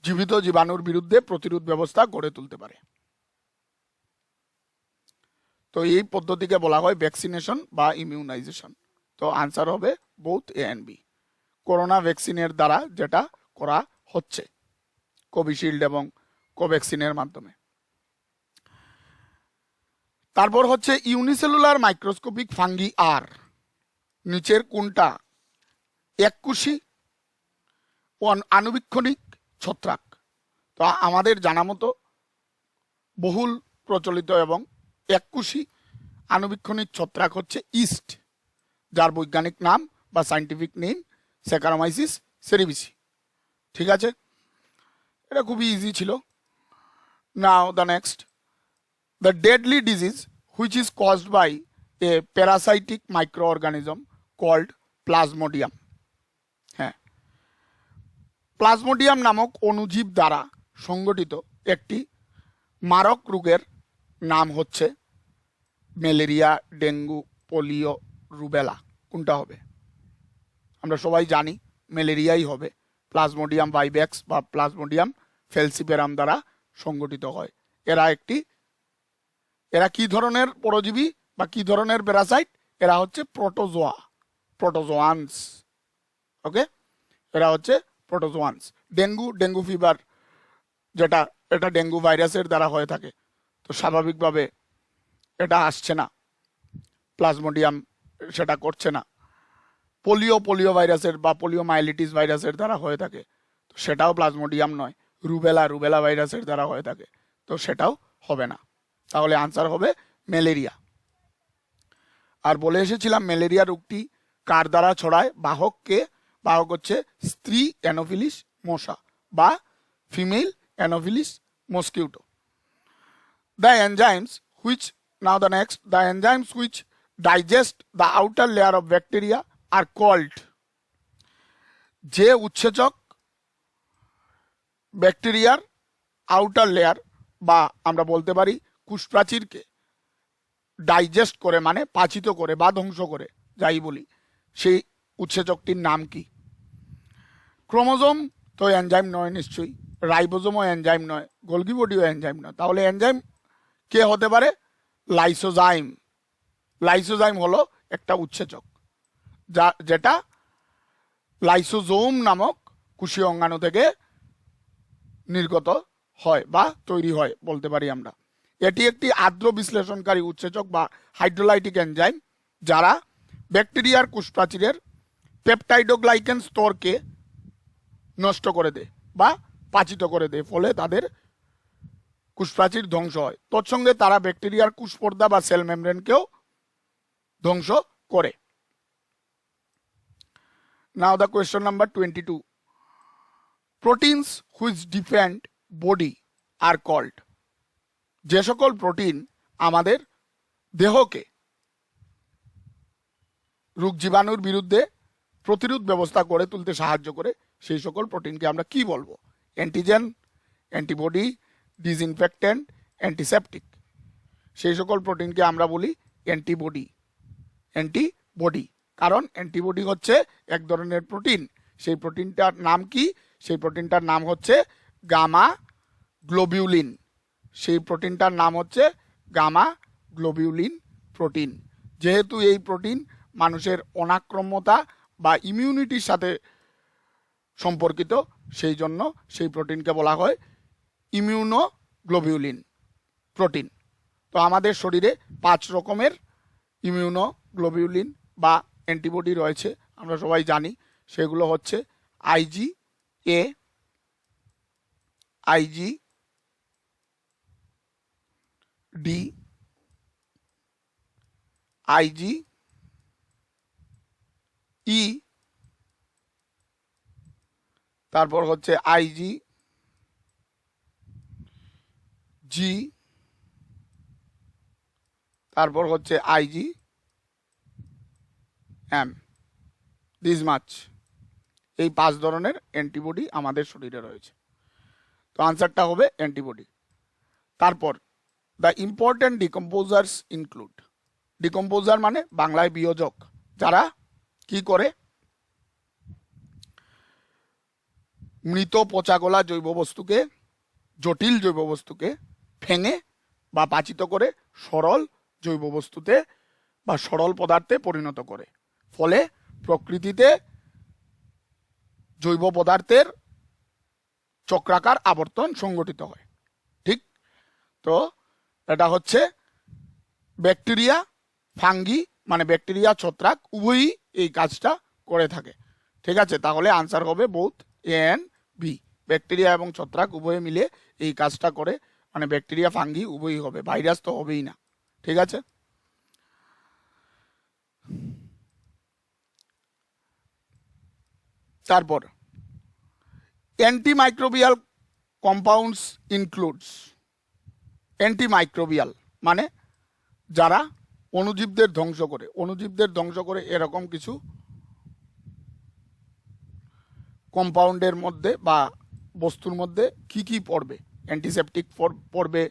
জীবিত জীবাণুর বিরুদ্ধে প্রতিরোধ ব্যবস্থা গড়ে তুলতে পারে। তো এই পদ্ধতিকে বলা হয় ভ্যাকসিনেশন বা ইমিউনাইজেশন। তো আনসার হবে both A and B, corona ভ্যাকসিনের দ্বারা যেটা করা হচ্ছে কোভিশিল্ড এবং কোভ্যাক্সিনের মাধ্যমে। তারপর হচ্ছে ইউনিসেলুলার মাইক্রোস্কোপিক ফাঙ্গি আর নিচের কোনটা এককোষী আণুবীক্ষণিক ছত্রাক? তো আমাদের জানা মতো বহুল প্রচলিত এবং এককোষী আণুবীক্ষণিক ছত্রাক হচ্ছে ইস্ট, যার বৈজ্ঞানিক নাম বা সায়েন্টিফিক নেম স্যাকারোমাইসিস সেরিবিসি। ঠিক আছে, এটা খুবই ইজি ছিল। Now the next, the deadly disease which is caused by a parasitic microorganism called plasmodium। হ্যাঁ, প্লাজমোডিয়াম নামক অণুজীব দ্বারা সংগঠিত একটি মারক রোগের নাম হচ্ছে ম্যালেরিয়া, ডেঙ্গু, পোলিও, রুবেলা। কোনটা হবে? আমরা সবাই জানি ম্যালেরিয়াই হবে। প্লাজমোডিয়াম ভাইভ্যাক্স বা প্লাজমোডিয়াম ফেলসিপেরাম দ্বারা সংগঠিত হয়। এরা কি ধরনের পরজীবী বা কি ধরনের প্যারাসাইট? এরা হচ্ছে প্রোটোজোয়ান্স। ওকে, এরা হচ্ছে প্রোটোজোয়ান্স। ডেঙ্গু ফিভার এটা ডেঙ্গু ভাইরাসের দ্বারা হয়ে থাকে, তো স্বাভাবিকভাবে এটা আসছে না, প্লাজমোডিয়াম সেটা করছে না। পোলিও ভাইরাসের বা পোলিওমাইলিটিস ভাইরাসের দ্বারা হয়ে থাকে, তো সেটাও প্লাজমোডিয়াম নয়। রুবেলা ভাইরাসের দ্বারা হয়ে থাকে, তো সেটাও হবে না। তাহলে আনসার হবে ম্যালেরিয়া। আর বলে এসেছিলাম ম্যালেরিয়া রোগটি কার দ্বারা ছড়ায়? বাহক হচ্ছে স্ত্রী অ্যানোফিলিস মশা বা female anopheles mosquito. The enzymes which digest the outer layer of bacteria are called, যে উৎসেচক ব্যাকটেরিয়ার আউটার লেয়ার বা আমরা বলতে পারি কোষপ্রাচীরকে ডাইজেস্ট করে, মানে পাচিত করে বা ধ্বংস করে, যাই বলি, সেই উৎসেচকটির নাম কি? ক্রোমোজোম তো এনজাইম নয় নিশ্চয়ই, রাইবোজোমও এনজাইম নয়, গোলগি বডিও এনজাইম নয়। তাহলে এনজাইম কে হতে পারে? লাইসোজাইম হলো একটা উৎসেচক, যেটা লাইসোজোম নামক কোষীয় অঙ্গাণু থেকে নির্গত হয় বা তৈরি হয় বলতে পারি আমরা। এটি একটি আর্দ্র বিশ্লেষণকারী উৎসেচক বা হাইড্রোলাইটিক এনজাইম, যারা ব্যাকটেরিয়ার কোষপ্রাচীরের পেপটাইডোগ্লাইকেন স্তরকে নষ্ট করে দেয় বা পাচিত করে দেয়, ফলে তাদের কোষপ্রাচীর ধ্বংস হয়। তৎসঙ্গে তারা ব্যাকটেরিয়ার কোষপর্দা বা সেল মেমব্রেনকেও ধ্বংস করে। Now the question number 22, proteins which defend body are called. যে সকল প্রোটিন আমাদের দেহকে রোগ জীবাণুর বিরুদ্ধে প্রতিরোধ ব্যবস্থা গড়ে তুলতে সাহায্য করে, সেই সকল প্রোটিনকে আমরা কি বলবো? Antigen, antibody, disinfectant, antiseptic. সেই সকল প্রোটিনকে আমরা বলি অ্যান্টিবডি। কারণ অ্যান্টিবডি হচ্ছে এক ধরনের প্রোটিন। সেই প্রোটিনটার নাম কি? সেই প্রোটিনটার নাম হচ্ছে গামা গ্লোবিউলিন। প্রোটিন। যেহেতু এই প্রোটিন মানুষের অনাক্রম্যতা বা ইমিউনিটির সাথে সম্পর্কিত, সেই জন্য সেই প্রোটিনকে বলা হয় ইমিউনোগ্লোবিউলিন প্রোটিন। তো আমাদের শরীরে 5 রকমের ইমিউনোগ্লোবিউলিন বা অ্যান্টিবডি রয়েছে, আমরা সবাই জানি। সেগুলো হচ্ছে আইজি এ, আইজি ডি, আইজি ই, তারপর হচ্ছে আইজি জি, তারপর হচ্ছে আইজি এম। দিস মাচ, এই 5 ধরনের অ্যান্টিবডি আমাদের শরীরে রয়েছে। তো আনসারটা হবে অ্যান্টিবডি। তারপর দ্য ইম্পর্ট্যান্ট ডিকম্পোজার্স ইনক্লুড, ডিকম্পোজার মানে বাংলায় বিয়োজক, যারা কি করে মৃত পচাগলা জৈব বস্তুকে, জটিল জৈব বস্তুকে ভেঙে বা পাচিত করে সরল জৈব বস্তুতে বা সরল পদার্থে পরিণত করে, ফলে প্রকৃতিতে জৈব পদার্থের চক্রাকার আবর্তন সংগঠিত হয়। ঠিক, তো এটা হচ্ছে ব্যাকটেরিয়া, ফাঙ্গি মানে ব্যাকটেরিয়া, ছত্রাক উভয়ই এই কাজটা করে থাকে। ঠিক আছে, তাহলে আনসার হবে both A and B. Bacteria এবং ছত্রাক উভয়ে মিলে এই কাজটা করে, মানে ব্যাকটেরিয়া ফাঙ্গি উভয়ই হবে, ভাইরাস তো হবেই না। ঠিক আছে, তারপর অ্যান্টিমাইক্রোবিয়াল কম্পাউন্ডস ইনক্লুডস, অ্যান্টিমাইক্রোবিয়াল মানে যারা অণুজীবদের ধ্বংস করে, অণুজীবদের ধ্বংস করে এরকম কিছু কম্পাউন্ডের মধ্যে বা বস্তুর মধ্যে কি কি পড়বে? অ্যান্টিসেপটিক পড়বে,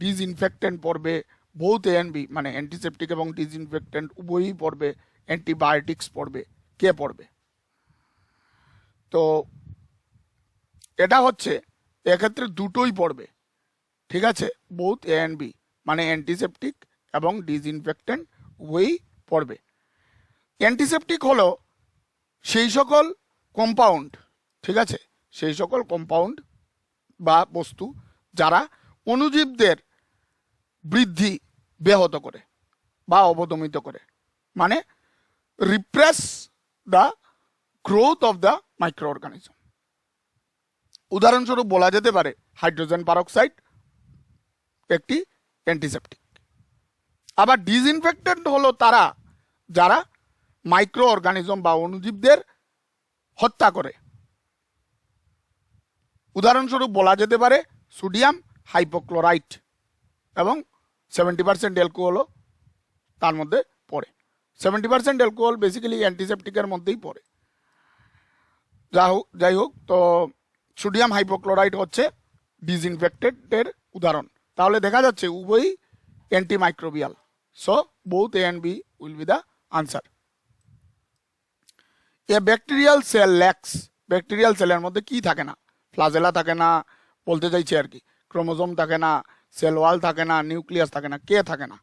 ডিসইনফেক্টেন্ট পড়বে, বোথ এ এন্ড বি মানে অ্যান্টিসেপটিক এবং ডিসইনফেক্টেন্ট উভয়ই পড়বে, অ্যান্টিবায়োটিক্স পড়বে, কে পড়বে? তো এটা হচ্ছে এক্ষেত্রে দুটোই পড়বে। ঠিক আছে, বোথ এ এন্ড বি মানে অ্যান্টিসেপটিক এবং ডিসইনফেক্টেন্ট উভয়ই পড়বে। অ্যান্টিসেপটিক হলো সেই সকল কম্পাউন্ড, ঠিক আছে, সেই সকল কম্পাউন্ড বা বস্তু যারা অণুজীবদের বৃদ্ধি ব্যাহত করে বা অবদমিত করে, মানে repress the growth of the micro organism. উদাহরণস্বরূপ বলা যেতে পারে হাইড্রোজেন পারক্সাইড একটি অ্যান্টিসেপটিক। আবার ডিসইনফেক্টেন্ট হলো তারা যারা মাইক্রো অর্গানিজম বা অণুজীবদের হত্যা করে। উদাহরণস্বরূপ বলা যেতে পারে সোডিয়াম হাইপোক্লোরাইট এবং 70% অ্যালকোহলও তার মধ্যে পড়ে। 70% অ্যালকোহল বেসিক্যালি অ্যান্টিসেপটিকের মধ্যেই পড়ে। যাই হোক, তো সোডিয়াম হাইপোক্লোরাইট হচ্ছে ডিসইনফেক্টেন্টের উদাহরণ। তাহলে দেখা যাচ্ছে উভয়ই antimicrobial. So both A and B will be the answer. A bacterial cell lacks, bacterial সেলের মধ্যে কি থাকে না? ফ্লাজেলা থাকে না, বলতে চাইছি আর কি, ক্রোমোজোম থাকে না, সেল ওয়াল থাকে না, নিউক্লিয়াস থাকে না, কে থাকে না?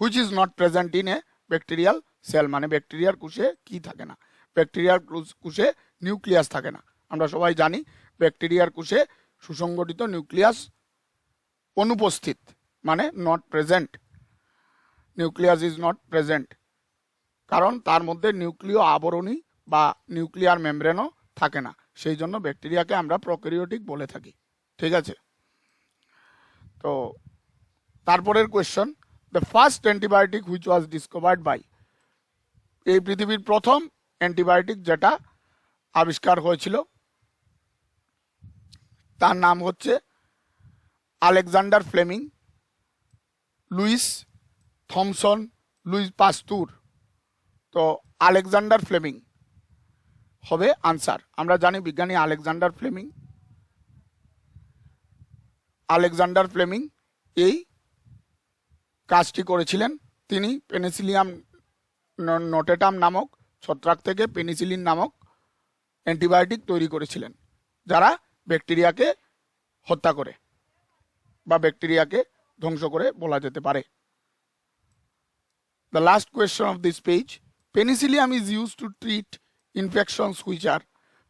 Which is not present in a bacterial sell মানে ব্যাকটেরিয়ার কোষে কি থাকে না? ব্যাকটেরিয়ার কোষে নিউক্লিয়াস থাকে না। আমরা সবাই জানি ব্যাকটেরিয়ার কোষে সুসংগঠিত নিউক্লিয়াস অনুপস্থিত, মানে not present. Nucleus is not present, কারণ তার মধ্যে নিউক্লিয় আবরণী বা নিউক্লিয়ার মেমব্রেনও থাকে না। সেই জন্য ব্যাকটেরিয়াকে আমরা প্রোক্যারিওটিক বলে থাকি। ঠিক আছে, তো তারপরের question, the first antibiotic which was discovered by, এই পৃথিবীর প্রথম অ্যান্টিবায়োটিক যেটা আবিষ্কার হয়েছিল তার নাম হচ্ছে Alexander Fleming, Louis Thomson, Louis Pasteur. তো আলেকজান্ডার ফ্লেমিং হবে আনসার। আমরা জানি বিজ্ঞানী আলেকজান্ডার ফ্লেমিং, আলেকজান্ডার ফ্লেমিং এই কাজটি করেছিলেন। তিনি পেনিসিলিয়াম নোটেটাম নামক ছত্রাক থেকে পেনিসিলিন নামক অ্যান্টিবায়োটিক তৈরি করেছিলেন, যারা ব্যাকটেরিয়াকে হত্যা করে বা ব্যাকটেরিয়াকে ধ্বংস করে বলা যেতে পারে। The last question of this page, penicillium is used to treat infections which are,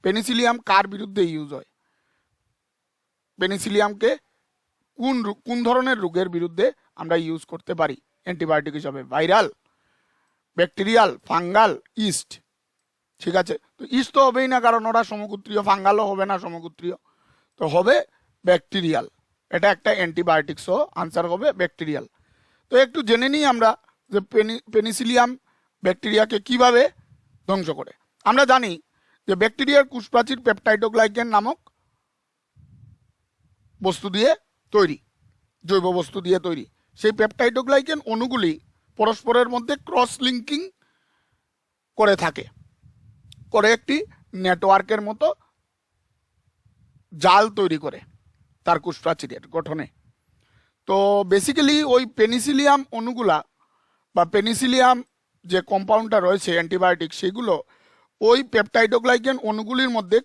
penicillium কার বিরুদ্ধে ইউজ হয়? পেনিসিলিয়ামকে কোন ধরনের রোগের বিরুদ্ধে আমরা ইউজ করতে পারি অ্যান্টিবায়োটিক হিসাবে? Viral, bacterial, fungal, east. ঠিক আছে, তো ইস্ট তো হবেই না, কারণ ওরা সমগোত্রীয়। ফাঙ্গালও হবে না সমগোত্রীয়, তো হবে ব্যাকটেরিয়াল। এটা একটা অ্যান্টিবায়োটিক, সো আনসার হবে ব্যাকটেরিয়াল। তো একটু জেনে নিই আমরা যে পেনিসিলিয়াম ব্যাকটেরিয়াকে কিভাবে ধ্বংস করে। আমরা জানি যে ব্যাকটেরিয়ার কোষপ্রাচীর পেপটাইডোগ্লাইকেন নামক বস্তু দিয়ে তৈরি, জৈব বস্তু দিয়ে তৈরি। সেই পেপটাইডোগ্লাইকেন অণুগুলি পরস্পরের মধ্যে ক্রস লিঙ্কিং করে থাকে, করে একটি নেটওয়ার্কের মতো জাল তৈরি করে তার কোষপ্রাচীরের গঠনে। তো বেসিক্যালি ওই পেনিসিলিয়াম অণুগুলা বা পেনিসিলিয়াম যে কম্পাউন্ডটা রয়েছে অ্যান্টিবায়োটিক, সেগুলো ওই পেপটাইডোগ্লাইকেন অণুগুলির মধ্যে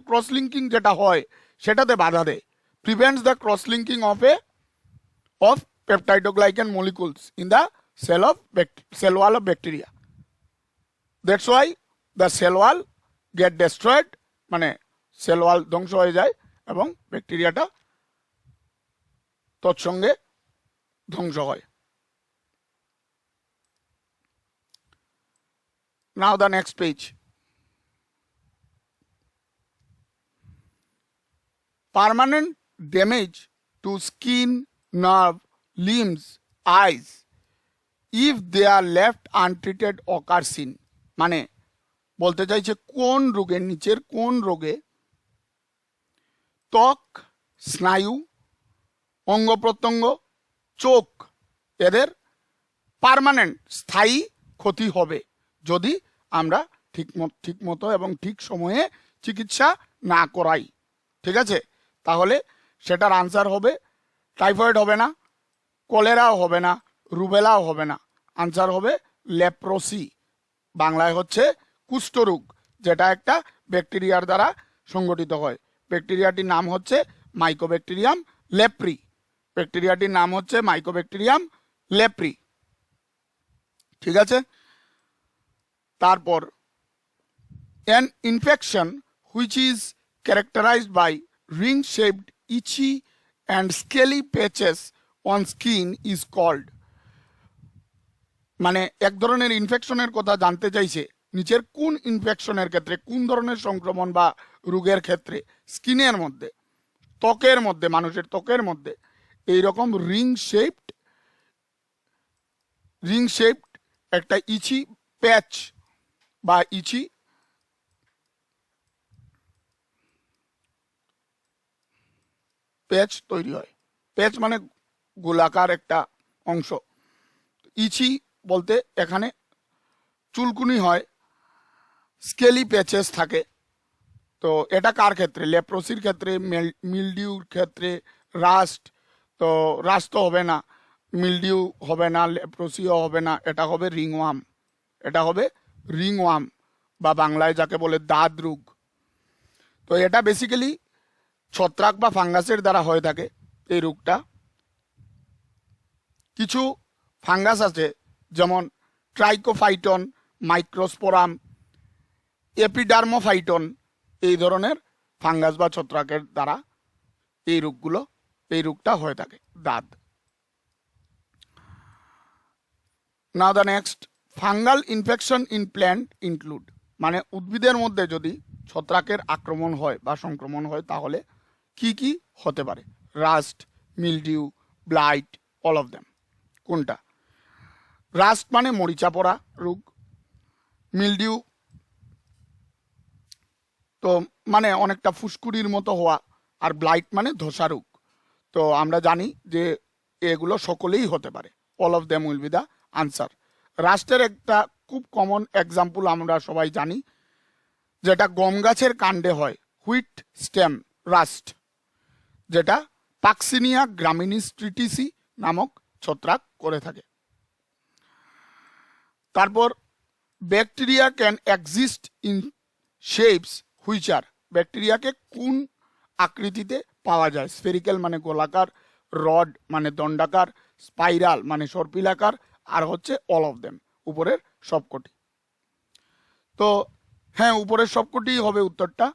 ক্রস লিঙ্কিং যেটা হয় সেটাতে বাধা দেয়, prevents the cross linking of peptidoglycan molecules in the cell wall of bacteria. That's why the cell wall get destroyed, মানে সেল ওয়াল ধ্বংস হয়ে যায় এবং ব্যাকটেরিয়াটা তৎসঙ্গে ধ্বংস হয়। Now the next page. Permanent damage to skin, nerve, limbs, eyes if they are left untreated occurs in, মানে বলতে চাইছে কোন রোগের, নিচের কোন রোগে ত্বক, স্নায়ু, অঙ্গ প্রত্যঙ্গ, চোখ এদের পার্মানেন্ট স্থায়ী ক্ষতি হবে যদি আমরা ঠিক মতো এবং ঠিক সময়ে চিকিৎসা না করাই। ঠিক আছে, তাহলে সেটার আনসার হবে টাইফয়েড হবে না, কলেরাও হবে না, রুবেলাও হবে না, আনসার হবে লেপ্রোসি, বাংলায় হচ্ছে কুষ্ঠরোগ, যেটা একটা ব্যাকটেরিয়ার দ্বারা সংগঠিত হয়। ব্যাকটেরিয়াটির নাম হচ্ছে মাইকোব্যাকটেরিয়াম লেপ্রি। ব্যাকটেরিয়াটির নাম হচ্ছে মাইকোব্যাকটেরিয়াম লেপ্রি। ঠিক আছে, তারপর an infection which is characterized by ring shaped itchy and scaly patches on skin is called, মানে এক ধরনের ইনফেকশনের কথা জানতে চাইছে, নিচের কোন ইনফেকশনের ক্ষেত্রে, কোন ধরনের সংক্রমণ বা রোগের ক্ষেত্রে স্কিনের মধ্যে, ত্বকের মধ্যে, মানুষের ত্বকের মধ্যে এইরকম রিং শেপড একটা ইচি প্যাচ বা ইচি প্যাচ তৈরি হয়। প্যাচ মানে গোলাকার একটা অংশ। ইচি বলতে এখানে চুলকুনি হয়, স্কেলি প্যাচেস থাকে। তো এটা কার ক্ষেত্রে? লেপ্রোসির ক্ষেত্রে, মিলডিউর ক্ষেত্রে, রাস্ট। তো রাস্ট তো হবে না, মিলডিউ হবে না, লেপ্রোসিও হবে না, এটা হবে রিংওয়ার্ম। এটা হবে রিংওয়ার্ম বা বাংলায় যাকে বলে দাঁত রোগ। তো এটা বেসিক্যালি ছত্রাক বা ফাঙ্গাসের দ্বারা হয়ে থাকে এই রোগটা। কিছু ফাঙ্গাস আছে যেমন ট্রাইকোফাইটন, মাইক্রোস্পোরাম, এপিডার্মোফাইটন, এই ধরনের ফাঙ্গাস বা ছত্রাকের দ্বারা এই রোগটা হয়ে থাকে দাঁত। Now the next, fungal infection in plant include, মানে উদ্ভিদের মধ্যে যদি ছত্রাকের আক্রমণ হয় বা সংক্রমণ হয় তাহলে কি কি হতে পারে? Rust, mildew, blight, all of them. কোনটা? রাস্ট মানে মরিচা পড়া রোগ, মিলডিউ তো মানে অনেকটা ফুসকুড়ির মতো হওয়া, আর ব্লাইট মানে ধসা রোগ। তো আমরা জানি যে এগুলো সকলেই হতে পারে, all of them will be the answer. রাস্টের একটা খুব কমন এক্সাম্পল আমরা সবাই জানি, যেটা গম গাছের কাণ্ডে হয়, হুইট স্টেম রাস্ট, যেটা পাক্সিনিয়া গ্রামিনিস্ট্রিটিসি নামক ছত্রাক করে থাকে। তারপর bacteria can exist in shapes which are, ব্যাকটেরিয়াকে কোন আকৃতিতে পাওয়া যায়? স্ফেরিক্যাল মানে গোলাকার, রড মানে দণ্ডাকার, স্পাইরাল মানে সর্পিলাকার, আর হচ্ছে অল অফ দেম, উপরের সবকটি। তো হ্যাঁ, উপরের সবকটি হবে উত্তরটা।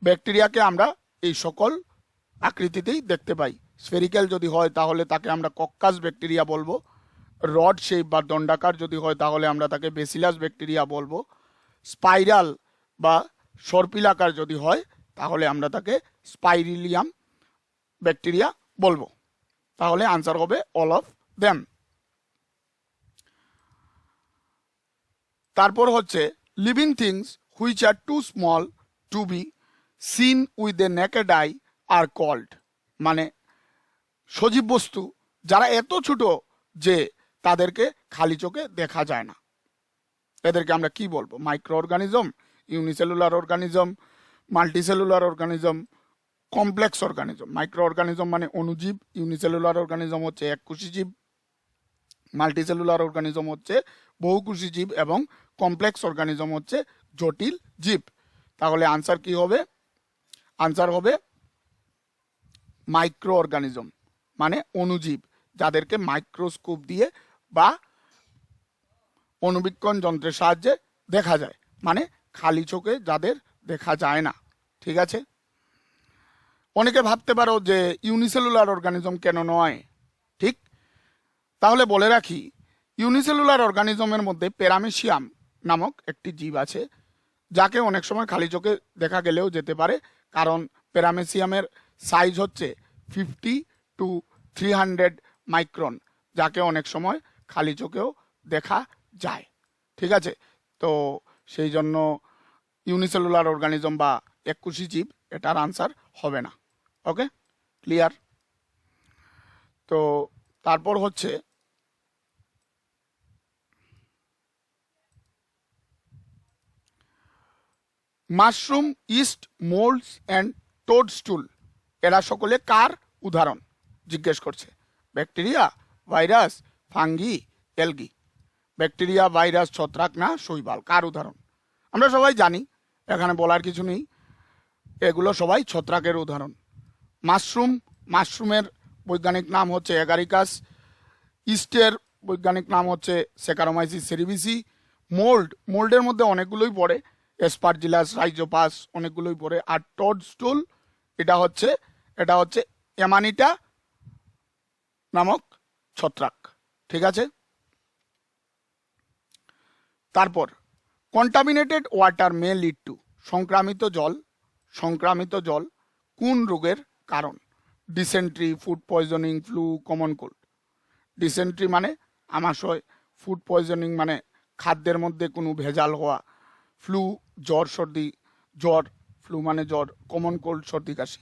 ব্যাকটেরিয়াকে আমরা এই সকল আকৃতিতেই দেখতে পাই। স্ফেরিক্যাল যদি হয় তাহলে তাকে আমরা কক্কাস ব্যাকটেরিয়া বলবো। রড শেপ বা দণ্ডাকার যদি হয় তাহলে আমরা তাকে বেসিলাস ব্যাকটেরিয়া বলবো। স্পাইরাল বা সর্পিলাকার যদি হয় তাহলে আমরা তাকে স্পাইরিলিয়াম ব্যাকটেরিয়া বলবো। তাহলে আনসার হবে অল অফ দেম। তারপর হচ্ছে living things which are too small to be seen with a naked eye are called, মানে সজীব বস্তু যারা এত ছোট যে তাদেরকে খালি চোখে দেখা যায় না, এদেরকে আমরা কি বলবো? Micro organism, unicellular organism, multicellular organism, complex organism. Micro organism মানে অণুজীব, ইউনিসেলুলার অর্গানিজম হচ্ছে এককোষী জীব, মাল্টিসেলুলার অর্গানিজম হচ্ছে বহুকোষী জীব এবং কমপ্লেক্স অর্গানিজম হচ্ছে জটিল জীব। তাহলে আনসার কি হবে? আনসার হবে মাইক্রো অর্গানিজম মানে অণুজীব যাদেরকে মাইক্রোস্কোপ দিয়ে বা অণুবীক্ষণ যন্ত্রের সাহায্যে দেখা যায়, মানে খালি চোখে যাদের দেখা যায় না। ঠিক আছে? অনেকে ভাবতে পারো যে ইউনিসেলুলার অর্গানিজম কেন নয়, ঠিক? তাহলে বলে রাখি, ইউনিসেলুলার অর্গানিজমের মধ্যে প্যারামেসিয়াম নামক একটি জীব আছে যাকে অনেক সময় খালি চোখে দেখা গেলেও যেতে পারে, কারণ প্যারামেসিয়ামের সাইজ হচ্ছে 50 to 300 মাইক্রন, যাকে অনেক সময় খালি চোখেও দেখা যায়। ঠিক আছে? তো সেই জন্য ইউনিসেলুলার অর্গানিজম বা এককোষী জীব এটার আনসার হবে না। ওকে, ক্লিয়ার? তো তারপর হচ্ছে মাশরুম, ইস্ট, মোল্ডস অ্যান্ড টোডস্টুল এরা সকলে কার উদাহরণ জিজ্ঞেস করছে? Bacteria, virus, fungi, algae. Bacteria, virus, ছত্রাক না শৈবাল, কার উদাহরণ? আমরা সবাই জানি, এখানে বলার কিছু নেই, এগুলো সবাই ছত্রাকের উদাহরণ। মাশরুম, মাশরুমের বৈজ্ঞানিক নাম হচ্ছে এগারিকাস। ইস্টের বৈজ্ঞানিক নাম হচ্ছে সেকারোমাইসিস সেরিভিসি। মোল্ড, মোল্ডের মধ্যে অনেকগুলোই পড়ে, এসপারজিলাস, রাইজোপাস অনেকগুলোই পড়ে। আর টোডস্টুল এটা হচ্ছে এমানিটা নামক ছত্রাক। ঠিক আছে? তারপর contaminated water may lead to, সংক্রামিত জল কোন রোগের কারণ? Dysentery, food poisoning, flu, common cold. Dysentery মানে আমাশয়, ফুড পয়জনিং মানে খাদ্যের মধ্যে কোনো ভেজাল হওয়া, ফ্লু জ্বর সর্দি, ফ্লু মানে জ্বর, কমন কোল্ড সর্দি কাশি।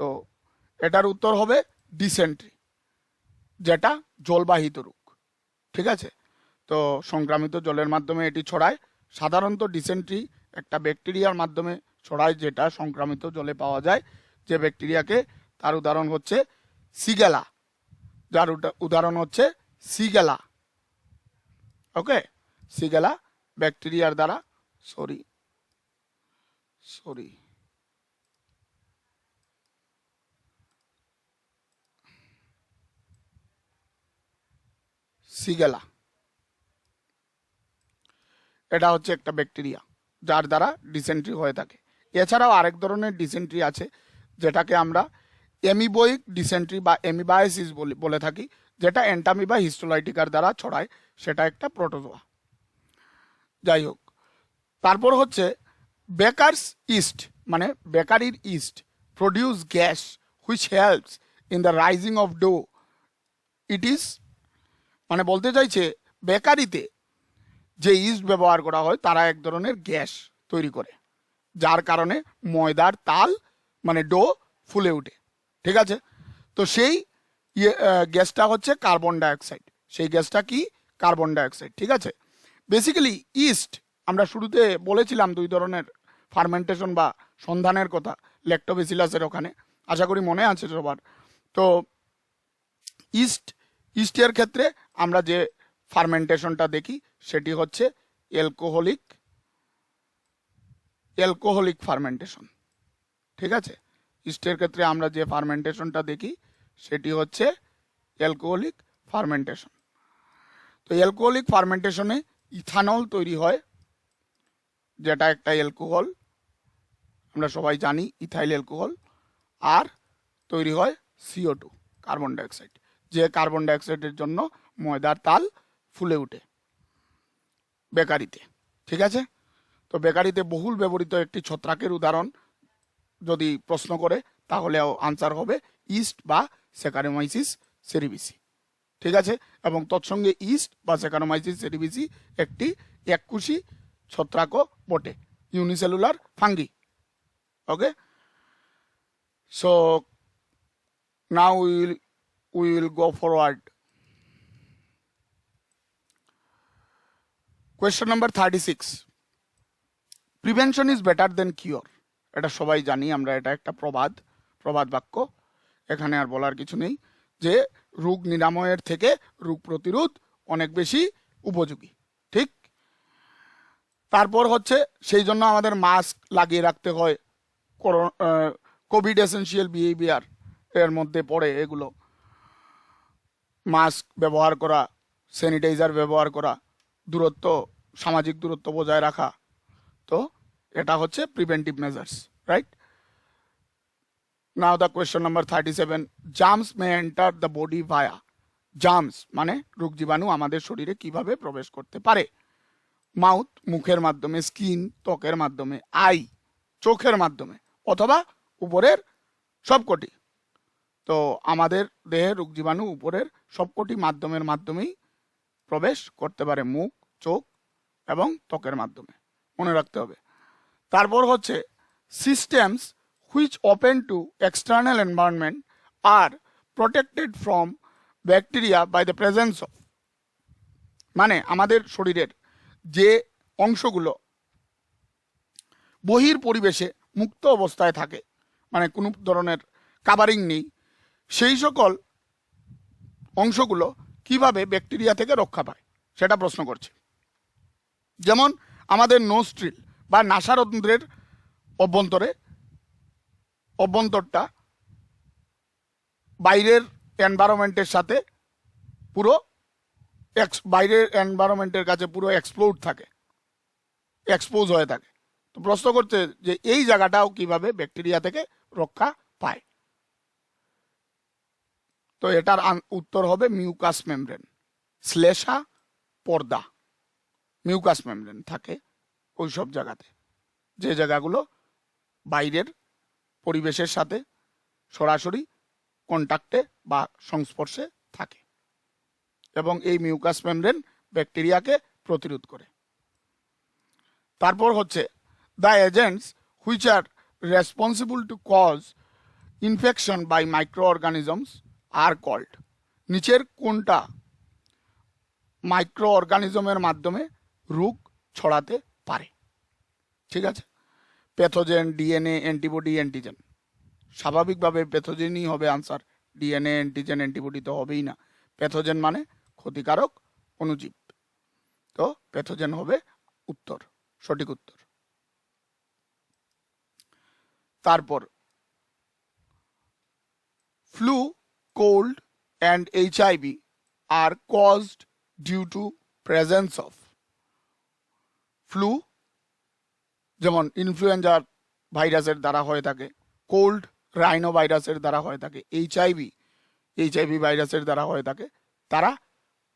তো এটার উত্তর হবে ডিসেন্ট্রি, যেটা জলবাহিত রোগ। ঠিক আছে? তো সংক্রামিত জলের মাধ্যমে এটি ছড়ায়। সাধারণত ডিসেন্ট্রি একটা ব্যাকটেরিয়ার মাধ্যমে ছড়ায়, যেটা সংক্রামিত জলে পাওয়া যায়। যে ব্যাকটেরিয়াকে, তার উদাহরণ হচ্ছে সিগেলা, যার উদাহরণ হচ্ছে সিগেলা। ওকে, সিগেলা ব্যাকটেরিয়ার দ্বারা সরি সিগেলা এটা হচ্ছে একটা ব্যাকটেরিয়া যার দ্বারা ডিসেন্ট্রি হয়ে থাকে। এছাড়াও আরেক ধরনের ডিসেন্ট্রি আছে যেটাকে আমরা এমিবোইক ডিসেন্ট্রি বা এমিবায়োসিস বলে থাকি, যেটা এন্টামিবা হিস্টোলাইটিকার দ্বারা ছড়ায়, সেটা একটা প্রোটোজোয়া। যাই হোক, তারপর হচ্ছে বেকারস ইস্ট মানে বেকারির yeast produce gas which helps in the rising of dough. It is মানে বলতে চাইছে বেকারিতে যে ইস্ট ব্যবহার করা হয় তারা এক ধরনের গ্যাস তৈরি করে, যার কারণে ময়দার তাল মানে ডো ফুলে ওঠে। ঠিক আছে? তো সেই গ্যাসটা হচ্ছে কার্বন ডাইঅক্সাইড। সেই গ্যাসটা কি? Carbon dioxide. ঠিক আছে? বেসিক্যালি ইস্ট আমরা শুরুতে বলেছিলাম দুই ধরনের ফার্মেন্টেশন বা সন্ধানের কথা ল্যাক্টোবেসিলাসের ওখানে, আশা করি মনে আছে সবার। তো ইস্টের ক্ষেত্রে আমরা যে ফার্মেন্টেশনটা দেখি সেটি হচ্ছে অ্যালকোহলিক ফার্মেন্টেশন। ঠিক আছে? ইস্টের ক্ষেত্রে আমরা যে ফার্মেন্টেশনটা দেখি সেটি হচ্ছে অ্যালকোহলিক ফার্মেন্টেশন। তো অ্যালকোহলিক ফার্মেন্টেশনে ইথানল তৈরি হয় যেটা একটা অ্যালকোহল, আমরা সবাই জানি ইথাইল অ্যালকোহল, আর তৈরি হয় CO2 কার্বন ডাইঅক্সাইড, যে কার্বন ডাইঅক্সাইডের জন্য ময়দার তাল ফুলে ওঠে বেকারিতে। ঠিক আছে, তো বেকারিতে বহুল ব্যবহৃত একটি ছত্রাকের উদাহরণ যদি প্রশ্ন করে তাহলে আনসার হবে ইস্ট বা স্যাকারোমাইসিস সেরিভিসি। ঠিক আছে, এবং তৎসঙ্গে ইস্ট বা স্যাকারোমাইসিস সেরিভিসি একটি এককুশী ছত্রাকও বটে, unicellular fungi. Okay, so now we will go forward. Question number 36. Prevention is better than cure. এটা সবাই জানি আমরা, এটা একটা প্রবাদ বাক্য, এখানে আর বলার কিছু নেই, যে রোগ নিরাময়ের থেকে রোগ প্রতিরোধ অনেক বেশি উপযোগী। ঠিক, তারপর হচ্ছে সেই জন্য আমাদের মাস্ক লাগিয়ে রাখতে হয়, কোভিড এসেনশিয়াল বিহেভিয়ার এর মধ্যে পড়ে এগুলো, মাস্ক ব্যবহার করা, স্যানিটাইজার ব্যবহার করা, দূরত্ব, সামাজিক দূরত্ব বজায় রাখা। তো এটা হচ্ছে preventive measures, right? Now the question number 37, germs May enter the body via. Germs মানে রোগ জীবাণু আমাদের শরীরে কিভাবে প্রবেশ করতে পারে? মাউথ মুখের মাধ্যমে, স্কিন ত্বকের মাধ্যমে, আই চোখের মাধ্যমে, অথবা উপরের সবকটি। তো আমাদের দেহে রোগ জীবাণু উপরের সবকটি মাধ্যমেই প্রবেশ করতে পারে, মুখ, চোখ এবং ত্বকের মাধ্যমে, মনে রাখতে হবে। তারপর হচ্ছে systems which open to external environment are protected from bacteria by the presence of, মানে আমাদের শরীরের যে অংশগুলো বহির পরিবেশে মুক্ত অবস্থায় থাকে, মানে কোনো ধরনের কাভারিং নেই, সেই সকল অংশগুলো কিভাবে ব্যাকটেরিয়া থেকে রক্ষা পায় সেটা প্রশ্ন করছে। যেমন আমাদের নোস্ট্রিল বা নাসারন্ধ্রের অভ্যন্তরটা বাইরের এনভায়রনমেন্টের সাথে পুরো বাইরের এনভায়রনমেন্টের কাছে পুরো এক্সপোজ হয়ে থাকে। তো প্রশ্ন করছে যে এই জায়গাটাও কিভাবে ব্যাকটেরিয়া থেকে রক্ষা পায়। তো এটার উত্তর হবে মিউকাস মেমব্রেন, শ্লেষা পর্দা, মিউকাস মেমব্রেন থাকে ওই সব জায়গাতে, যে জায়গাগুলো বাইরের পরিবেশের সাথে সরাসরি কন্টাক্টে বা সংস্পর্শে থাকে, এবং এই মিউকাস মেমব্রেন ব্যাকটেরিয়াকে প্রতিরোধ করে। তারপর হচ্ছে the agents which are responsible to cause infection by micro organisms are called. নিচের কোনটা মাইক্রো অর্গানিজমের মাধ্যমে রোগ ছড়াতে পারে? ঠিক আছে, প্যাথোজেন, ডিএনএ, অ্যান্টিবডি, অ্যান্টিজেন। স্বাভাবিকভাবে প্যাথোজেনই হবে আনসার, ডিএনএ, অ্যান্টিজেন, অ্যান্টিবডি তো হবেই না। প্যাথোজেন মানে ক্ষতিকারক অণুজীব, তো প্যাথোজেন হবে উত্তর, সঠিক উত্তর। তারপর flu, cold and HIV are caused due to presence of flu, যেমন ইনফ্লুয়েঞ্জা ভাইরাসের দ্বারা হয়ে থাকে, কোল্ড রাইনো ভাইরাসের দ্বারা হয়ে থাকে, এইচআইভি ভাইরাসের দ্বারা হয়ে থাকে। তারা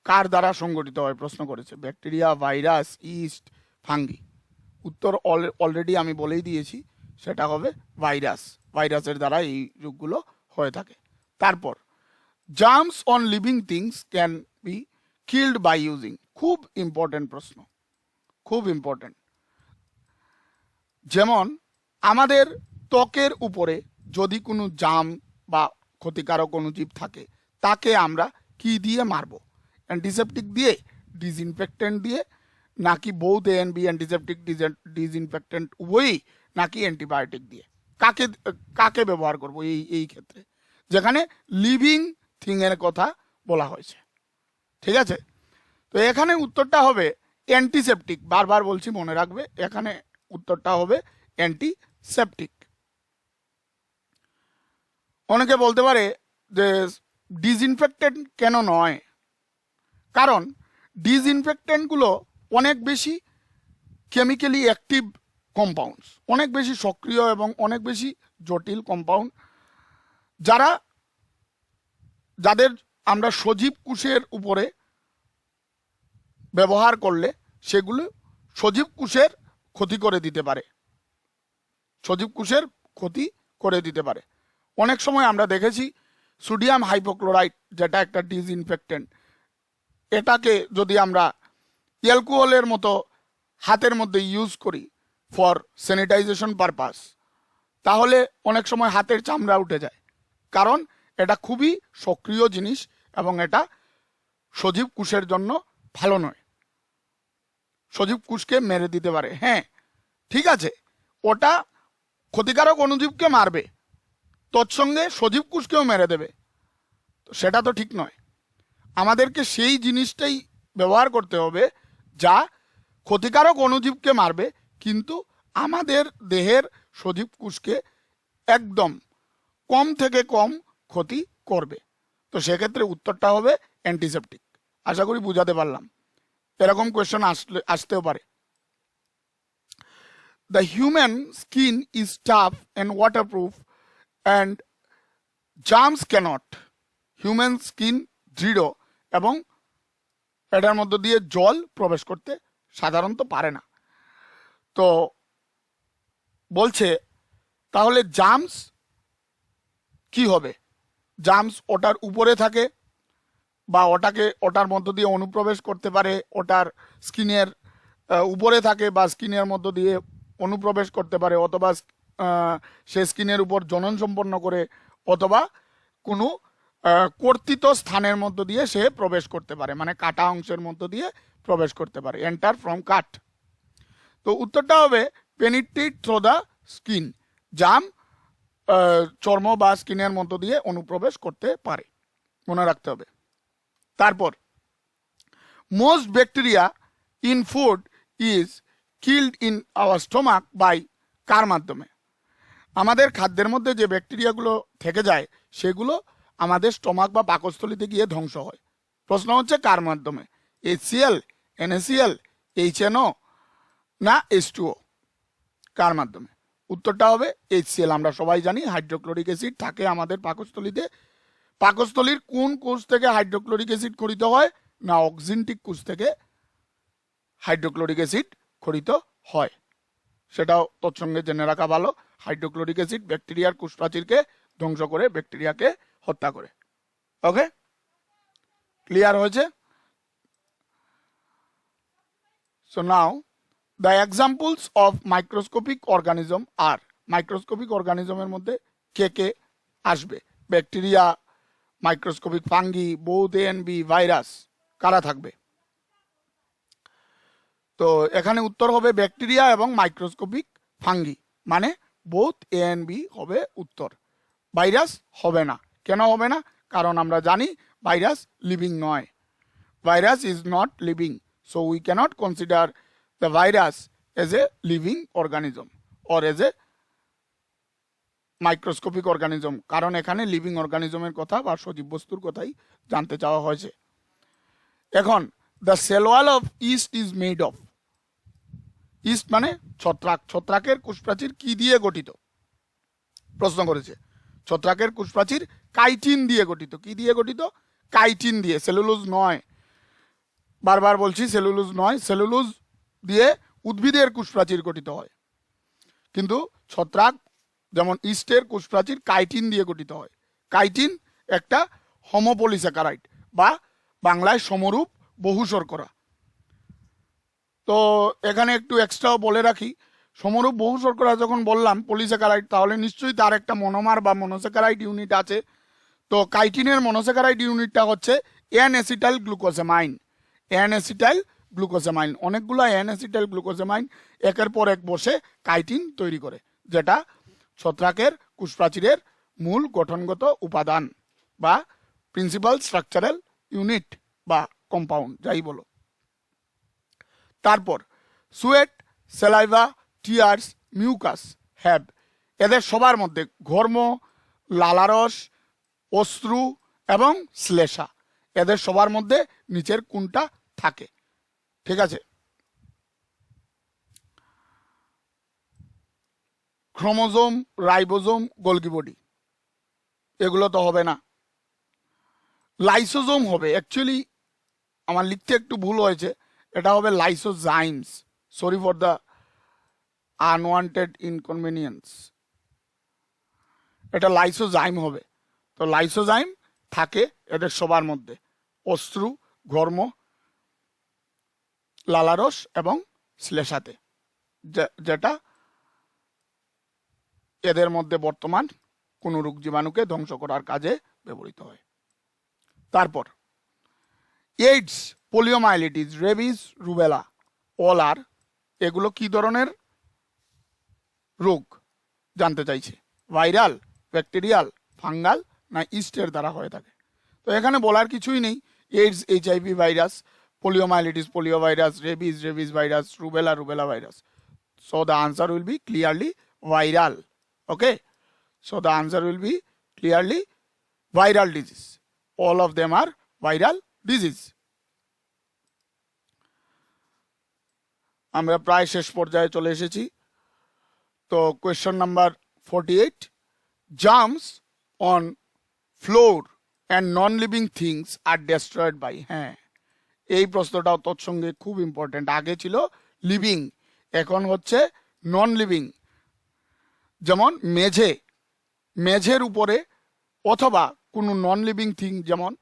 কার দ্বারা সংগঠিত হয় প্রশ্ন করেছে, ব্যাকটেরিয়া, ভাইরাস, ইস্ট, ফাঙ্গি। উত্তর অলরেডি আমি বলেই দিয়েছি, সেটা হবে ভাইরাসের দ্বারা এই রোগগুলো হয়ে থাকে। তারপর germs on living things can be killed by using, খুব ইম্পর্টেন্ট প্রশ্ন, খুব ইম্পর্টেন্ট। যেমন আমাদের ত্বকের উপরে যদি কোনো জার্ম বা ক্ষতিকারক অণুজীব থাকে, তাকে আমরা কি দিয়ে মারব? অ্যান্টিসেপটিক দিয়ে, ডিসইনফেক্টেন্ট দিয়ে, নাকি বোথ এএনবি, অ্যান্টিসেপটিক, ডিসইনফেক্টেন্ট উভয়ই, নাকি অ্যান্টিবায়োটিক দিয়ে? কাকে ব্যবহার করব এই ক্ষেত্রে, যেখানে লিভিং থিং এর কথা বলা হয়েছে? ঠিক আছে, তো এখানে উত্তরটা হবে অ্যান্টিসেপটিক, বারবার বলছি মনে রাখবে, এখানে উত্তরটা হবে অ্যান্টিসেপটিক। অনেকে বলতে পারে যে ডিসইনফেক্টেন্ট কেন নয়? কারণ ডিসইনফেক্টেন্টগুলো অনেক বেশি কেমিক্যালি অ্যাক্টিভ কম্পাউন্ডস, অনেক বেশি সক্রিয় এবং অনেক বেশি জটিল কম্পাউন্ড, যাদের আমরা সজীব কোষের উপরে ব্যবহার করলে সেগুলো সজীব কোষের ক্ষতি করে দিতে পারে, সজীব কোষের ক্ষতি করে দিতে পারে। অনেক সময় আমরা দেখেছি সোডিয়াম হাইপোক্লোরাইড, যেটা একটা ডিসইনফেক্টেন্ট, এটাকে যদি আমরা অ্যালকোহলের মতো হাতের মধ্যে ইউজ করি ফর স্যানিটাইজেশন পারপাস, তাহলে অনেক সময় হাতের চামড়া উঠে যায়, কারণ এটা খুবই সক্রিয় জিনিস এবং এটা সজীব কোষের জন্য ভালো নয়, সজীব কোষকে মেরে দিতে পারে। হ্যাঁ ঠিক আছে, ওটা ক্ষতিকারক অণুজীবকে মারবে, তৎসঙ্গে সজীব কোষকেও মেরে দেবে, তো সেটা তো ঠিক নয়। আমাদেরকে সেই জিনিসটাই ব্যবহার করতে হবে যা ক্ষতিকারক অণুজীবকে মারবে কিন্তু আমাদের দেহের সজীব কোষকে একদম কম থেকে কম ক্ষতি করবে। তো সেক্ষেত্রে উত্তরটা হবে অ্যান্টিসেপটিক। আশা করি বুঝাতে পারলাম। এরকম কোয়েশ্চেন আসতেও পারে। The human skin is tough and waterproof and germs cannot. Human skin দৃঢ় এবং এটার মধ্য দিয়ে জল প্রবেশ করতে সাধারণত পারে না। তো বলছে তাহলে জার্মস কি হবে? জার্মস ওটার উপরে থাকে বা ওটার মধ্য দিয়ে অনুপ্রবেশ করতে পারে, ওটার স্কিনের উপরে থাকে বা স্কিনের মধ্য দিয়ে অনুপ্রবেশ করতে পারে, অথবা সে স্কিনের উপর জনন সম্পন্ন করে, অথবা কোনো কর্তিত স্থানের মধ্য দিয়ে সে প্রবেশ করতে পারে, মানে কাটা অংশের মধ্য দিয়ে প্রবেশ করতে পারে, এন্টার ফ্রম কাট। তো উত্তরটা হবে penetrate through the skin. Germ চর্ম বা স্কিনের মধ্য দিয়ে অনুপ্রবেশ করতে পারে, মনে রাখতে হবে। তারপর most bacteria in food is killed in our stomach by, কার মাধ্যমে? আমাদের খাদ্যের মধ্যে যে ব্যাকটেরিয়াগুলো থেকে যায় সেগুলো আমাদের স্টোমাক বা পাকস্থলীতে গিয়ে ধ্বংস হয়। প্রশ্ন হচ্ছে কার মাধ্যমে? HCl, NaCl, HNO না H2O? কার মাধ্যমে? উত্তরটা হবে HCl। আমরা সবাই জানি হাইড্রোক্লোরিক অ্যাসিড থাকে আমাদের পাকস্থলীতে। পাকস্থলীর কোন কোষ থেকে হাইড্রোক্লোরিক অ্যাসিড খরিত হয়? না অক্সিনটিক কোষ থেকে হাইড্রোক্লোরিক অ্যাসিড খরিত হয়। সেটাও তৎসঙ্গে জেনে রাখা ভালো। হাইড্রোক্লোরিক অ্যাসিড ব্যাকটেরিয়ার কোষ প্রাচীরকে ধ্বংস করে ব্যাকটেরিয়াকে হত্যা করে। ওকে, ক্লিয়ার হয়েছে? So now the examples of microscopic organism are, microscopic অর্গানিজমের মধ্যে কে কে আসবে? Bacteria, microscopic fungi, both A and B, virus, কারা থাকবে? তো এখানে উত্তর হবে ব্যাকটেরিয়া এবং মাইক্রোস্কোপিক ফাঙ্গি, মানে বোথ এ এন্ড বি হবে উত্তর। ভাইরাস হবে না। কেন হবে না? কারণ আমরা জানি ভাইরাস লিভিং নয়। Virus is not living, so we cannot consider the virus as a living organism or as a microscopic organism, কারণ এখানে লিভিং অর্গানিজমের কথা বা সজীব বস্তুর কথাই জানতে চাওয়া হয়েছে। এখন the cell wall of east is made of, east মানে ছত্রাক, ছত্রাকের কোষপ্রাচীর কি দিয়ে গঠিত? প্রশ্ন করেছে। ছত্রাকের কোষপ্রাচীর কাইটিন দিয়ে গঠিত। কি দিয়ে গঠিত? কাইটিন দিয়ে, সেলুলোজ নয়। বারবার বলছি সেলুলোজ নয়, সেলুলোজ দিয়ে উদ্ভিদের কোষপ্রাচীর গঠিত হয়, কিন্তু ছত্রাক যেমন ইস্টের কোষপ্রাচীর কাইটিন দিয়ে গঠিত হয়। কাইটিন একটা হোমোপলিস্যাকারাইড বা বাংলায় সমরূপ বহু শর্করা। তো এখানে একটু এক্সট্রা বলে রাখি, সমরূপ বহু শর্করা যখন বললাম পলিস্যাকারাইড, তাহলে নিশ্চয়ই তার একটা মনোমার বা মনোস্যাকারাইড ইউনিট আছে। তো কাইটিনের মনোস্যাকারাইড ইউনিটটা হচ্ছে N acetyl glucosamine. N acetyl glucosamine, অনেকগুলো এন অ্যাসিটাইল গ্লুকোসামাইন একের পর এক বসে কাইটিন তৈরি করে, যেটা ছত্রাকের কোষপ্রাচীরের মূল গঠনগত উপাদান বা প্রিন্সিপাল স্ট্রাকচারাল ইউনিট বা কম্পাউন্ড, যাই বলো। তারপর sweat, saliva, tears, mucus have, এদের সবার মধ্যে ঘর্ম, লালারস, অশ্রু এবং শ্লেষা, এদের সবার মধ্যে নিচের কোনটা থাকে? ঠিক আছে, ক্রোমোজোম, রাইবোজোম, গোলগি বডি, এগুলো তো হবে না। লাইসোজোম হবে, অ্যাকচুয়ালি আমার লিখতে একটু ভুল হয়েছে, এটা হবে lysozymes. Sorry for the unwanted inconvenience, এটা লাইসোজাইম হবে। তো লাইসোজাইম থাকে এদের সবার মধ্যে, অশ্রু, ঘর্ম, লালারস এবং শ্লেষাতে, যেটা এদের মধ্যে বর্তমান কোনো রোগ জীবাণুকে ধ্বংস করার কাজে ব্যবহৃত হয়। তারপর এইডস, পোলিওমাইলিটিস, রেবিস, রুবেলা, অল আর, এগুলো কি ধরনের রোগ জানতে চাইছে, ভাইরাল, ব্যাকটেরিয়াল, ফাঙ্গাল না ইস্টের দ্বারা হয়ে থাকে। তো এখানে বলার কিছুই নেই, AIDS HIV virus, poliomyelitis polio virus, rabies virus, rubella virus. So the answer will be clearly viral. Okay, so the answer will be clearly viral disease. All of them are viral disease. আমরা প্রায় শেষ পর্যায়ে চলে এসেছি। তো question number 48, germs on floor and non-living things are destroyed by, হ্যাঁ এই প্রশ্নটাও তৎসঙ্গে খুব ইম্পর্টেন্ট। আগে ছিল লিভিং, এখন হচ্ছে নন লিভিং। যেমন মেঝের উপরে অথবা কোনো নন লিভিং থিং যেমন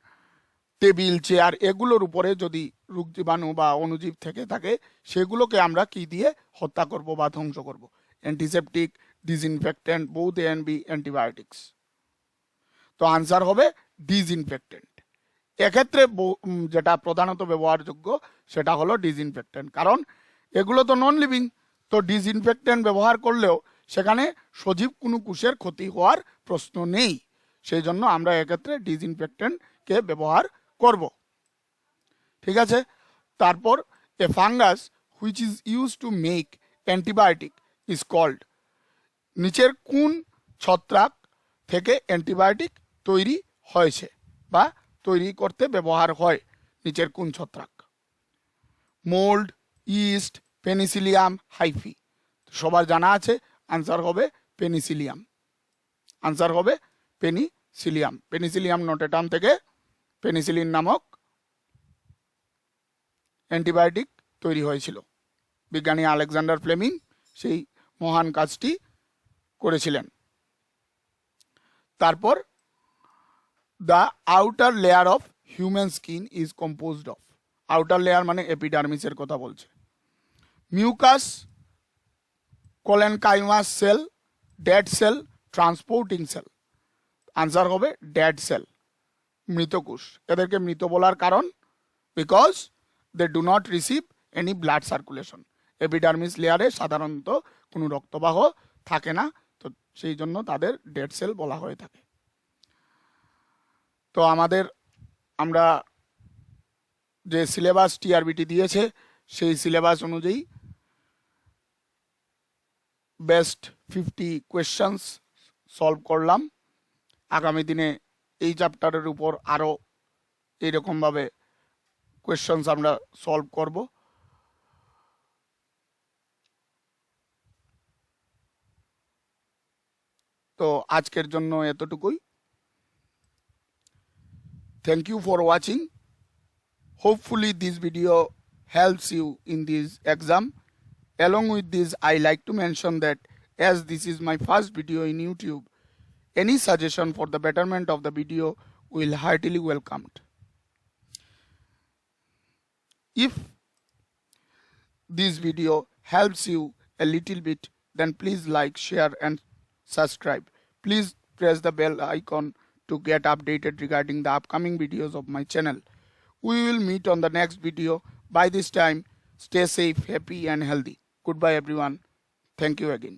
টেবিল, চেয়ার, এগুলোর উপরে যদি রোগ জীবাণু বা অণুজীব থেকে থাকে সেগুলোকে আমরা কি দিয়ে হত্যা করব বা ধ্বংস করব? Antiseptic, disinfectant, both A and B, antibiotics. তো আনসার হবে ডিসইনফেক্টেন্ট। এক্ষেত্রে যেটা প্রধানত ব্যবহারযোগ্য সেটা হলো ডিসইনফেক্টেন্ট, কারণ এগুলো তো নন লিভিং। তো ডিসইনফেক্টেন্ট ব্যবহার করলেও সেখানে সজীব কোনো কোষের ক্ষতি হওয়ার প্রশ্ন নেই, সেই জন্য আমরা এক্ষেত্রে ডিসইনফেক্টেন্টকে ব্যবহার করব। ঠিক আছে। তারপর a fungus which is use to make antibiotic is called, নিচের কোন ছত্রাক থেকে অ্যান্টিবায়োটিক তৈরি হয়েছে বা তৈরি করতে ব্যবহার হয়, নিচের কোন ছত্রাক? Mould, east, Penicillium, hyphae. সবার জানা আছে, আনসার হবে পেনিসিলিয়াম। আনসার হবে পেনিসিলিয়াম। পেনিসিলিয়াম নোটেটাম থেকে পেনিসিলিন নামক অ্যান্টিবায়োটিক তৈরি হয়েছিল। বিজ্ঞানী আলেকজান্ডার ফ্লেমিং সেই মহান কাজটি করেছিলেন। তারপর the outer layer of human skin is composed of, outer layer মানে এপিডার্মিসের কথা বলছে। Mucus, collenchymas cell, dead cell, transporting cell. Answer হবে ডেড সেল, মৃত কোষ। এদেরকে মৃত বলার কারণ because they do not receive any blood circulation. Epidermis লেয়ারে সাধারণত কোনো রক্তবাহ থাকে না, তো সেই জন্য তাদের ডেড সেল বলা হয়ে থাকে। তো আমরা যে সিলেবাস টিআরবিটি দিয়েছে সেই সিলেবাস অনুযায়ী বেস্ট 50 কোয়েশ্চেন্স সলভ করলাম। আগামী দিনে এই চ্যাপ্টারের উপর আরও এইরকমভাবে কোয়েশ্চেন্স আমরা সলভ করব। তো আজকের জন্য এতটুকুই। Thank you for watching. Hopefully this video helps you in this exam. Along with this, I like to mention that as this is my first video in YouTube, any suggestion for the betterment of the video will heartily welcomed. If this video helps you a little bit, then please like, share and subscribe. Please press the bell icon to get updated regarding the upcoming videos of my channel. We will meet on the next video. By this time, stay safe, happy and healthy. Goodbye everyone. Thank you again.